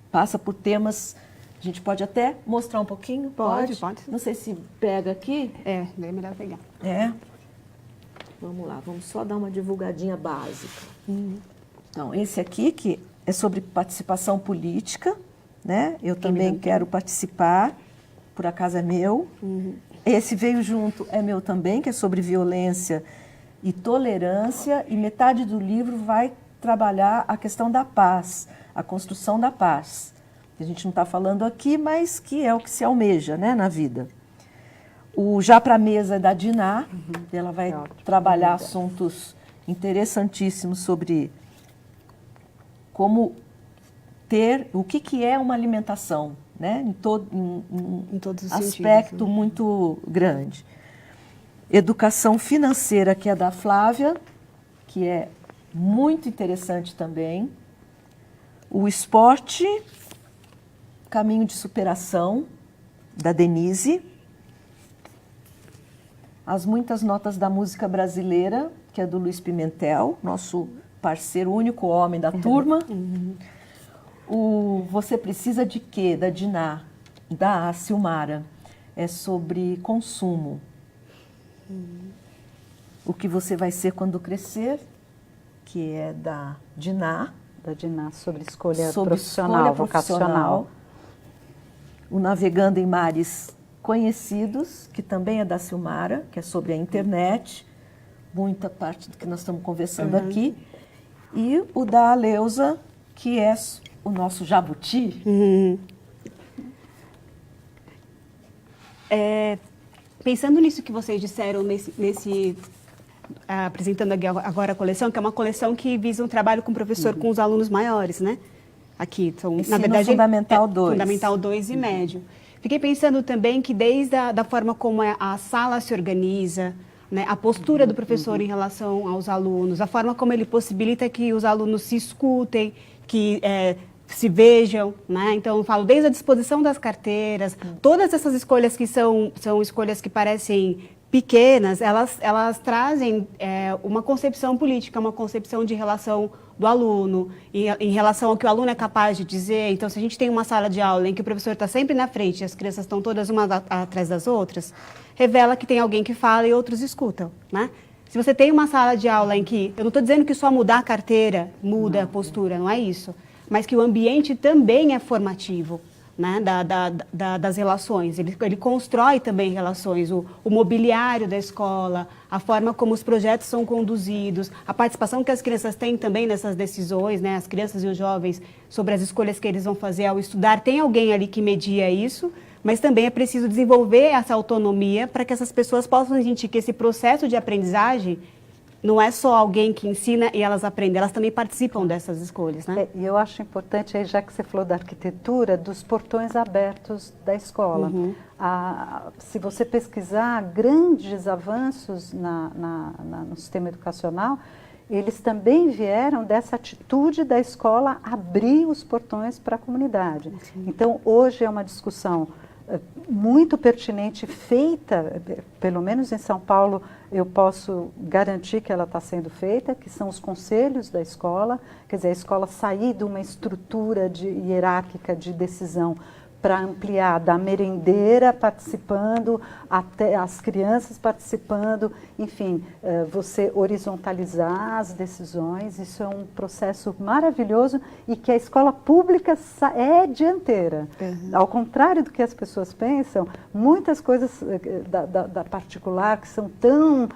Speaker 3: passa por temas... A gente pode até mostrar um pouquinho?
Speaker 1: Pode.
Speaker 3: Não sei se pega aqui.
Speaker 1: É melhor pegar.
Speaker 3: Vamos lá, vamos só dar uma divulgadinha básica. Então, esse aqui que é sobre participação política, né? Eu também quero participar, por acaso é meu. Esse veio junto, é meu também, que é sobre violência e tolerância, e metade do livro vai trabalhar a questão da paz, a construção da paz. A gente não está falando aqui, mas que é o que se almeja, né, na vida. O Já para a Mesa é da Diná, ela vai trabalhar assuntos interessantíssimos sobre como ter, o que é uma alimentação, né, em todos os aspecto sentidos, né? Muito grande. Educação financeira, que é da Flávia, que é muito interessante também. O esporte... Caminho de Superação, da Denise. As Muitas Notas da Música Brasileira, que é do Luiz Pimentel, nosso parceiro, único homem da turma. O Você Precisa de Quê, da Diná, da Silmara, é sobre consumo. O que você vai ser quando crescer, que é da Diná.
Speaker 2: Da Diná, sobre escolha
Speaker 3: Sobre
Speaker 2: profissional,
Speaker 3: escolha
Speaker 2: vocacional.
Speaker 3: O Navegando em Mares Conhecidos, que também é da Silmara, que é sobre a internet, muita parte do que nós estamos conversando aqui. E o da Aleusa, que é o nosso jabuti.
Speaker 1: Pensando nisso que vocês disseram, apresentando agora a coleção, que é uma coleção que visa um trabalho com o professor com os alunos maiores, né? Aqui, são,
Speaker 3: Ensino
Speaker 1: na verdade,
Speaker 3: Fundamental 2.
Speaker 1: Fundamental 2 e médio. Fiquei pensando também que desde da forma como a sala se organiza, né, a postura do professor em relação aos alunos, a forma como ele possibilita que os alunos se escutem, que se vejam, né? Então, eu falo desde a disposição das carteiras, todas essas escolhas que são escolhas que parecem pequenas, elas trazem uma concepção política, uma concepção de relação do aluno, em relação ao que o aluno é capaz de dizer. Então, se a gente tem uma sala de aula em que o professor está sempre na frente e as crianças estão todas umas atrás das outras, revela que tem alguém que fala e outros escutam, né? Se você tem uma sala de aula em que, eu não estou dizendo que só mudar a carteira muda a postura, não é isso, mas que o ambiente também é formativo, né, das relações. Ele constrói também relações, o mobiliário da escola, a forma como os projetos são conduzidos, a participação que as crianças têm também nessas decisões, né, as crianças e os jovens, sobre as escolhas que eles vão fazer ao estudar. Tem alguém ali que media isso, mas também é preciso desenvolver essa autonomia para que essas pessoas possam sentir que esse processo de aprendizagem não é só alguém que ensina e elas aprendem, elas também participam dessas escolhas, né?
Speaker 2: E eu acho importante, aí, já que você falou da arquitetura, dos portões abertos da escola. Se você pesquisar grandes avanços no sistema educacional, eles também vieram dessa atitude da escola abrir os portões para a comunidade. Então, hoje é uma discussão muito pertinente, feita, pelo menos em São Paulo, eu posso garantir que ela está sendo feita, que são os conselhos da escola, quer dizer, a escola sair de uma estrutura hierárquica de decisão para ampliar, da merendeira participando, até as crianças participando, enfim, você horizontalizar as decisões, isso é um processo maravilhoso e que a escola pública é dianteira. Ao contrário do que as pessoas pensam, muitas coisas da particular que são tão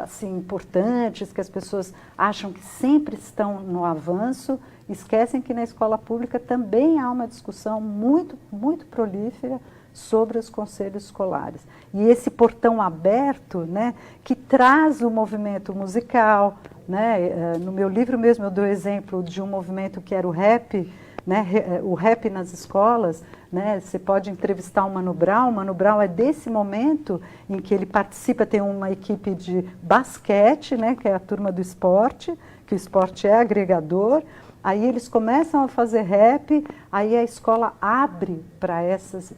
Speaker 2: assim, importantes, que as pessoas acham que sempre estão no avanço, esquecem que na escola pública também há uma discussão muito, muito prolífera sobre os conselhos escolares. E esse portão aberto, né, que traz o movimento musical, né, no meu livro mesmo eu dou exemplo de um movimento que era o rap, né, o rap nas escolas, né, você pode entrevistar o Mano Brown é desse momento em que ele participa, tem uma equipe de basquete, né, que é a turma do esporte, que o esporte é agregador. Aí eles começam a fazer rap, aí a escola abre para esses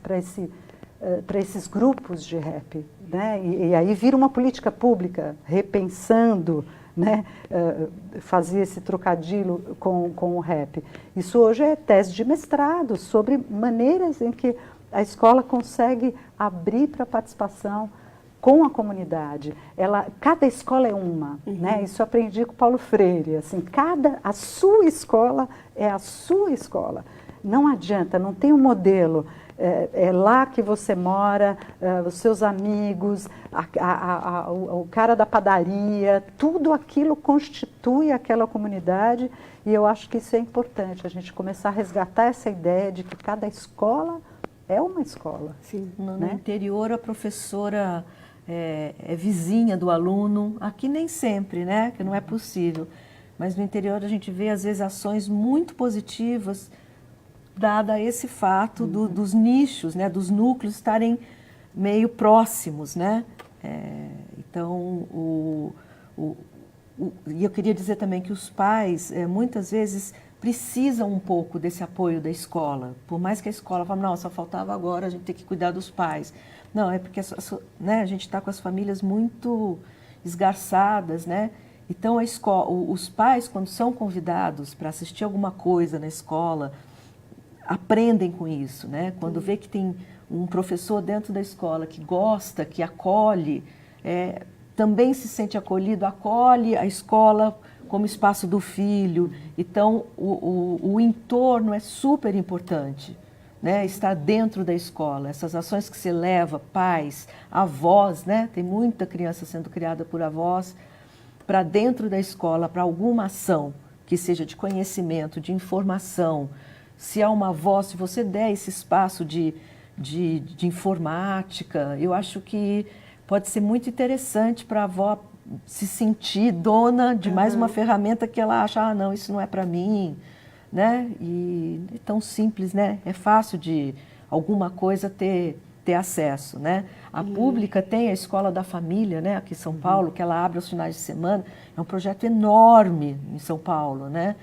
Speaker 2: grupos de rap, né? E aí vira uma política pública, repensando, né? Fazia esse trocadilho com o rap. Isso hoje é tese de mestrado, sobre maneiras em que a escola consegue abrir para a participação com a comunidade. Cada escola é uma, né? Isso eu aprendi com Paulo Freire, assim, a sua escola é a sua escola. Não adianta, não tem um modelo, é lá que você mora, os seus amigos, o cara da padaria, tudo aquilo constitui aquela comunidade e eu acho que isso é importante, a gente começar a resgatar essa ideia de que cada escola é uma escola.
Speaker 3: Sim. No interior, a professora é vizinha do aluno, aqui nem sempre, né, que não é possível, mas no interior a gente vê às vezes ações muito positivas, dada esse fato dos nichos, né, dos núcleos estarem meio próximos, né, então e eu queria dizer também que os pais muitas vezes precisam um pouco desse apoio da escola, por mais que a escola fale, não, só faltava agora a gente ter que cuidar dos pais. Não, é porque né, a gente está com as famílias muito esgarçadas, né? Então, os pais, quando são convidados para assistir alguma coisa na escola, aprendem com isso, né? Quando vê que tem um professor dentro da escola que gosta, que acolhe, também se sente acolhido, acolhe a escola como espaço do filho. Então, o entorno é super importante, né? Estar dentro da escola. Essas ações que se leva, pais, avós, né? Tem muita criança sendo criada por avós, para dentro da escola, para alguma ação que seja de conhecimento, de informação. Se há uma avó, se você der esse espaço de informática, eu acho que pode ser muito interessante para a avó se sentir dona de mais uma ferramenta que ela acha, não, isso não é para mim, né? E é tão simples, né? É fácil de alguma coisa ter acesso, né? A pública tem a Escola da Família, né? Aqui em São Paulo, que ela abre aos finais de semana. É um projeto enorme em São Paulo, né?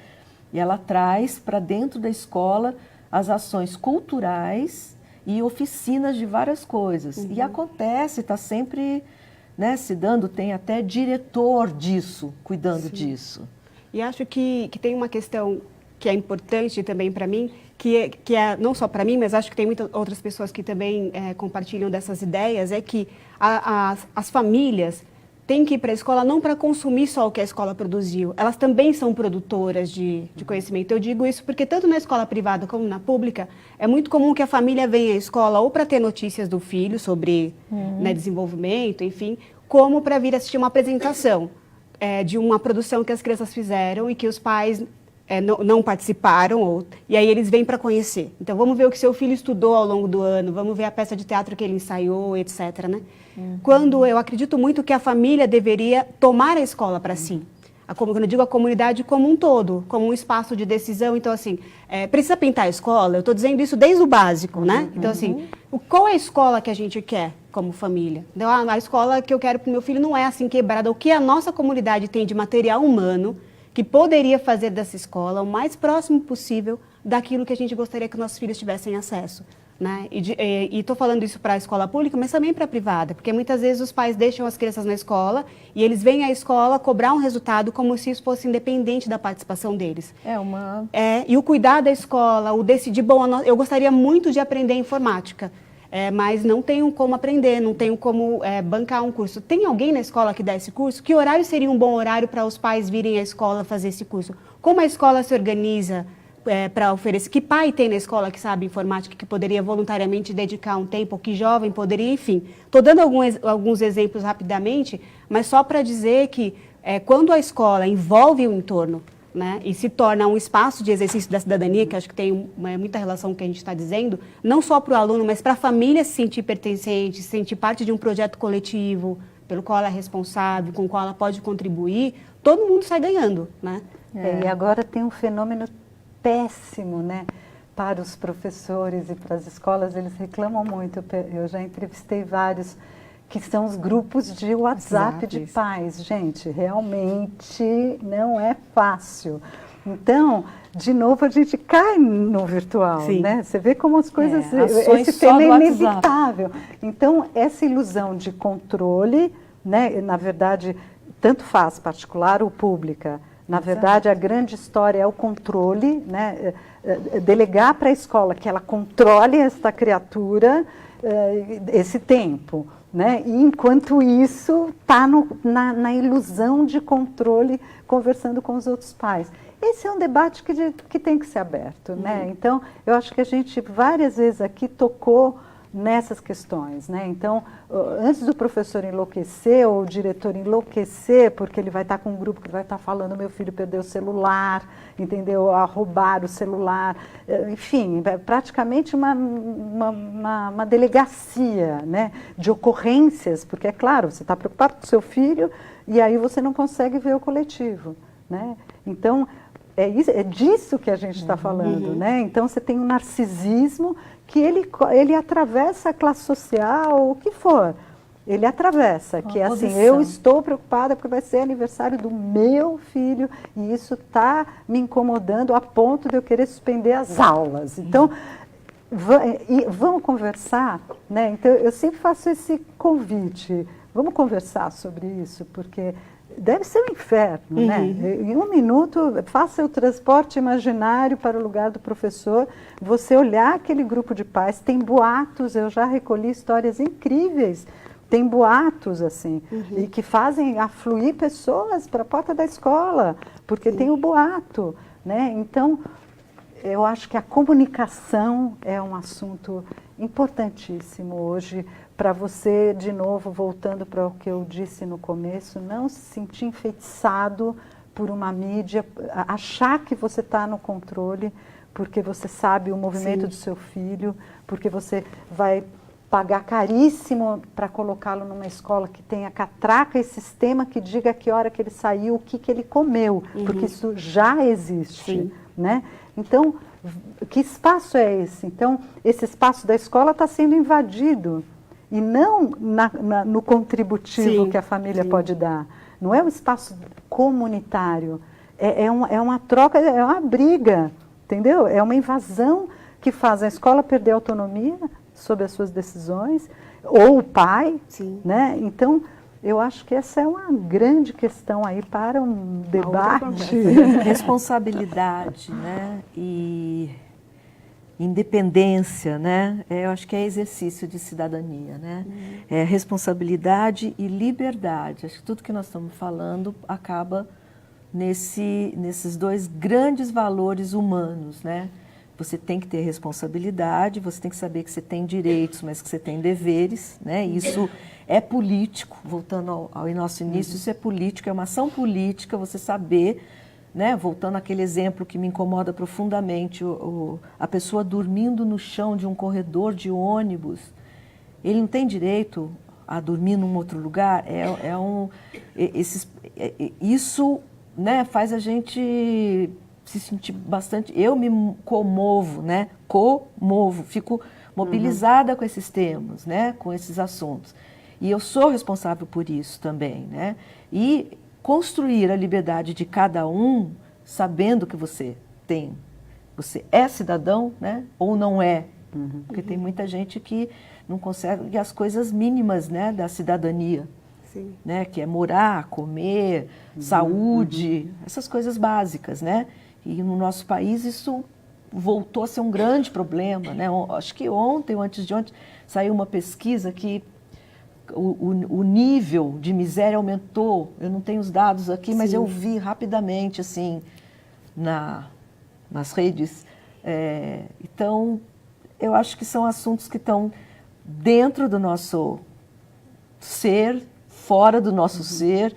Speaker 3: E ela traz para dentro da escola as ações culturais e oficinas de várias coisas. E acontece, está sempre, né, se dando, tem até diretor disso, cuidando disso.
Speaker 1: E acho que tem uma questão que é importante também para mim, que é não só para mim, mas acho que tem muitas outras pessoas que também compartilham dessas ideias, é que as famílias têm que ir para a escola não para consumir só o que a escola produziu, elas também são produtoras de conhecimento. Eu digo isso porque tanto na escola privada como na pública, é muito comum que a família venha à escola ou para ter notícias do filho sobre né, desenvolvimento, enfim, como para vir assistir uma apresentação de uma produção que as crianças fizeram e que os pais não participaram, e aí eles vêm para conhecer. Então, vamos ver o que seu filho estudou ao longo do ano, vamos ver a peça de teatro que ele ensaiou, etc. Né? Quando eu acredito muito que a família deveria tomar a escola para si. Quando eu digo a comunidade como um todo, como um espaço de decisão. Então, assim, precisa pintar a escola? Eu estou dizendo isso desde o básico, né? Então, assim, qual é a escola que a gente quer como família? Então, a escola que eu quero para o meu filho não é assim quebrada. O que a nossa comunidade tem de material humano que poderia fazer dessa escola o mais próximo possível daquilo que a gente gostaria que nossos filhos tivessem acesso. Né? E estou falando isso para a escola pública, mas também para a privada, porque muitas vezes os pais deixam as crianças na escola e eles vêm à escola cobrar um resultado como se isso fosse independente da participação deles. E o cuidar da escola, o decidir, bom, eu gostaria muito de aprender informática, mas não tenho como aprender, não tenho como bancar um curso. Tem alguém na escola que dá esse curso? Que horário seria um bom horário para os pais virem à escola fazer esse curso? Como a escola se organiza para oferecer? Que pai tem na escola que sabe informática, que poderia voluntariamente dedicar um tempo, ou que jovem poderia, enfim. Estou dando alguns exemplos rapidamente, mas só para dizer que quando a escola envolve o entorno, né, e se torna um espaço de exercício da cidadania, que acho que tem muita relação com o que a gente está dizendo, não só para o aluno, mas para a família se sentir pertencente, se sentir parte de um projeto coletivo, pelo qual ela é responsável, com o qual ela pode contribuir, todo mundo sai ganhando. Né?
Speaker 2: E agora tem um fenômeno péssimo, né, para os professores e para as escolas, eles reclamam muito. Eu já entrevistei vários que são os grupos de WhatsApp de pais. Gente, realmente não é fácil. Então, de novo, a gente cai no virtual, né? Você vê como as coisas... esse tema é inevitável. Então, essa ilusão de controle, né, na verdade, tanto faz particular ou pública. Na verdade, a grande história é o controle, né? Delegar para a escola que ela controle esta criatura esse tempo. Né? E, enquanto isso, está na ilusão de controle, conversando com os outros pais. Esse é um debate que tem que ser aberto. Né? Então, eu acho que a gente várias vezes aqui tocou nessas questões. Né? Então, antes do professor enlouquecer, ou o diretor enlouquecer, porque ele vai estar com um grupo que vai estar falando, meu filho perdeu o celular, entendeu? A roubar o celular, enfim, praticamente uma delegacia, né, de ocorrências, porque, é claro, você está preocupado com o seu filho e aí você não consegue ver o coletivo. Né? Então, é disso que a gente está falando. Né? Então, você tem um narcisismo que ele atravessa a classe social, o que for. Ele atravessa, que é assim, eu estou preocupada porque vai ser aniversário do meu filho e isso está me incomodando a ponto de eu querer suspender as aulas. Então, vamos conversar, né? Então, eu sempre faço esse convite Vamos conversar sobre isso, porque deve ser um inferno, né? Em 1 minuto, faça o transporte imaginário para o lugar do professor, você olhar aquele grupo de pais, tem boatos, eu já recolhi histórias incríveis, tem boatos assim, e que fazem afluir pessoas para a porta da escola, porque tem o boato, né? Então, eu acho que a comunicação é um assunto importantíssimo hoje, para você, de novo, voltando para o que eu disse no começo, não se sentir enfeitiçado por uma mídia, achar que você está no controle, porque você sabe o movimento do seu filho, porque você vai pagar caríssimo para colocá-lo numa escola que tenha catraca e sistema que diga a que hora que ele saiu, o que ele comeu, porque isso já existe, né? Então, que espaço é esse? Então, esse espaço da escola está sendo invadido. E não no contributivo que a família pode dar. Não é um espaço comunitário. É uma troca, é uma briga, entendeu? É uma invasão que faz a escola perder a autonomia sobre as suas decisões, ou o pai, né? Então, eu acho que essa é uma grande questão aí para um debate.
Speaker 3: Responsabilidade, né? E independência, né? Eu acho que é exercício de cidadania, né? É responsabilidade e liberdade. Acho que tudo que nós estamos falando acaba nesses dois grandes valores humanos, né? Você tem que ter responsabilidade, você tem que saber que você tem direitos, mas que você tem deveres, né? Isso é político, voltando ao nosso início, isso é político, é uma ação política, você saber, né? Voltando àquele exemplo que me incomoda profundamente, a pessoa dormindo no chão de um corredor de ônibus, ele não tem direito a dormir num outro lugar? Isso, né, faz a gente se sentir bastante... Eu me comovo, né? Fico mobilizada com esses temas, né? Com esses assuntos. E eu sou responsável por isso também, né? E construir a liberdade de cada um, sabendo que você é cidadão, né? Ou não é. Porque tem muita gente que não consegue as coisas mínimas, né, da cidadania. Né? Que é morar, comer, saúde, essas coisas básicas, né? E no nosso país isso voltou a ser um grande problema, né? Acho que ontem ou antes de ontem saiu uma pesquisa que o nível de miséria aumentou. Eu não tenho os dados aqui, mas eu vi rapidamente assim nas redes. Então, eu acho que são assuntos que estão dentro do nosso ser, fora do nosso ser.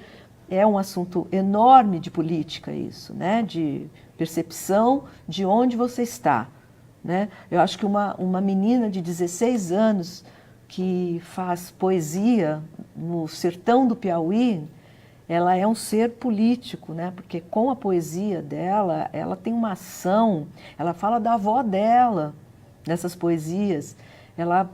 Speaker 3: É um assunto enorme de política isso, né? De percepção de onde você está, né? Eu acho que uma menina de 16 anos que faz poesia no sertão do Piauí, ela é um ser político, né? Porque com a poesia dela, ela tem uma ação, ela fala da avó dela nessas poesias, ela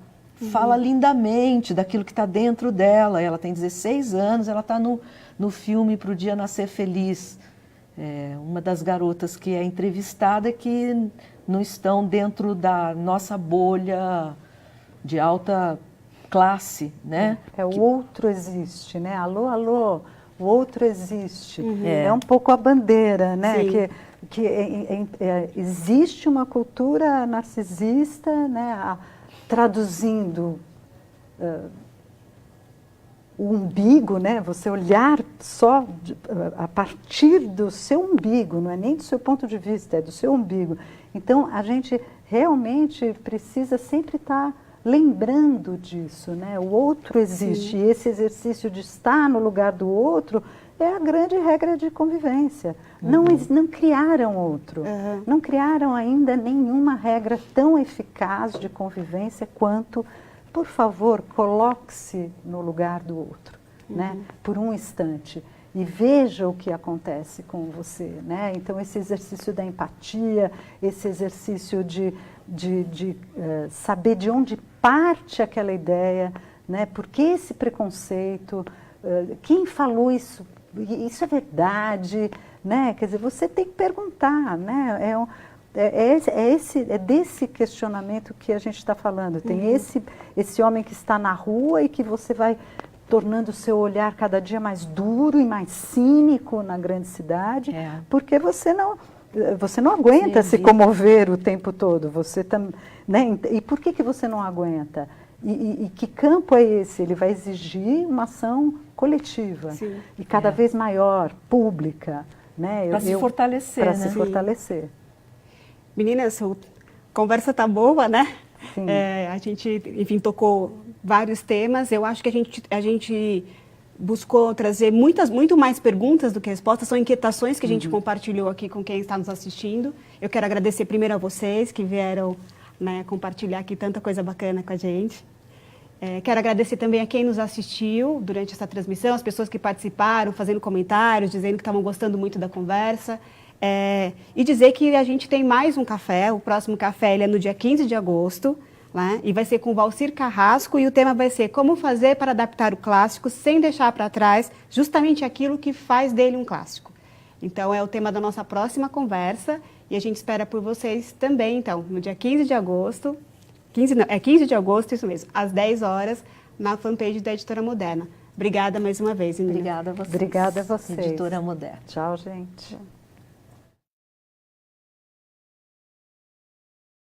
Speaker 3: fala lindamente daquilo que está dentro dela. Ela tem 16 anos, ela está no filme Pro Dia Nascer Feliz. Uma das garotas que é entrevistada que não estão dentro da nossa bolha de alta classe, né?
Speaker 2: O outro existe, né? Alô, alô, o outro existe. É um pouco a bandeira, né? Existe uma cultura narcisista, né? Traduzindo o umbigo, né? Você olhar só a partir do seu umbigo, não é nem do seu ponto de vista, é do seu umbigo. Então, a gente realmente precisa sempre estar lembrando disso, né? O outro existe, e esse exercício de estar no lugar do outro é a grande regra de convivência. Não criaram outro, não criaram ainda nenhuma regra tão eficaz de convivência quanto, por favor, coloque-se no lugar do outro, né? Por um instante. E veja o que acontece com você, né? Então, esse exercício da empatia, esse exercício de saber de onde parte aquela ideia, né? Por que esse preconceito? Quem falou isso? Isso é verdade, né? Quer dizer, você tem que perguntar, né? É desse questionamento que a gente está falando. Tem esse homem que está na rua e que você vai tornando o seu olhar cada dia mais duro e mais cínico na grande cidade, porque você não aguenta se comover o tempo todo. Você né? E por que você não aguenta? E que campo é esse? Ele vai exigir uma ação coletiva.
Speaker 1: Sim.
Speaker 2: E cada vez maior, pública. Né?
Speaker 3: Para se fortalecer.
Speaker 2: Para se fortalecer.
Speaker 1: Meninas, a conversa tá boa, né?
Speaker 2: Sim.
Speaker 1: A gente, enfim, tocou vários temas. Eu acho que a gente buscou trazer muito mais perguntas do que respostas. São inquietações que a gente compartilhou aqui com quem está nos assistindo. Eu quero agradecer primeiro a vocês que vieram, né, compartilhar aqui tanta coisa bacana com a gente. Quero agradecer também a quem nos assistiu durante essa transmissão, as pessoas que participaram, fazendo comentários, dizendo que estavam gostando muito da conversa. E dizer que a gente tem mais um café, o próximo café ele é no dia 15 de agosto, né, e vai ser com o Valcir Carrasco, e o tema vai ser como fazer para adaptar o clássico sem deixar para trás justamente aquilo que faz dele um clássico. Então é o tema da nossa próxima conversa, e a gente espera por vocês também, então, no dia 15 de agosto, 15 de agosto, isso mesmo, às 10 horas, na fanpage da Editora Moderna. Obrigada mais uma vez, Inês.
Speaker 3: Obrigada a vocês.
Speaker 2: Obrigada a vocês.
Speaker 3: Editora Moderna.
Speaker 2: Tchau, gente.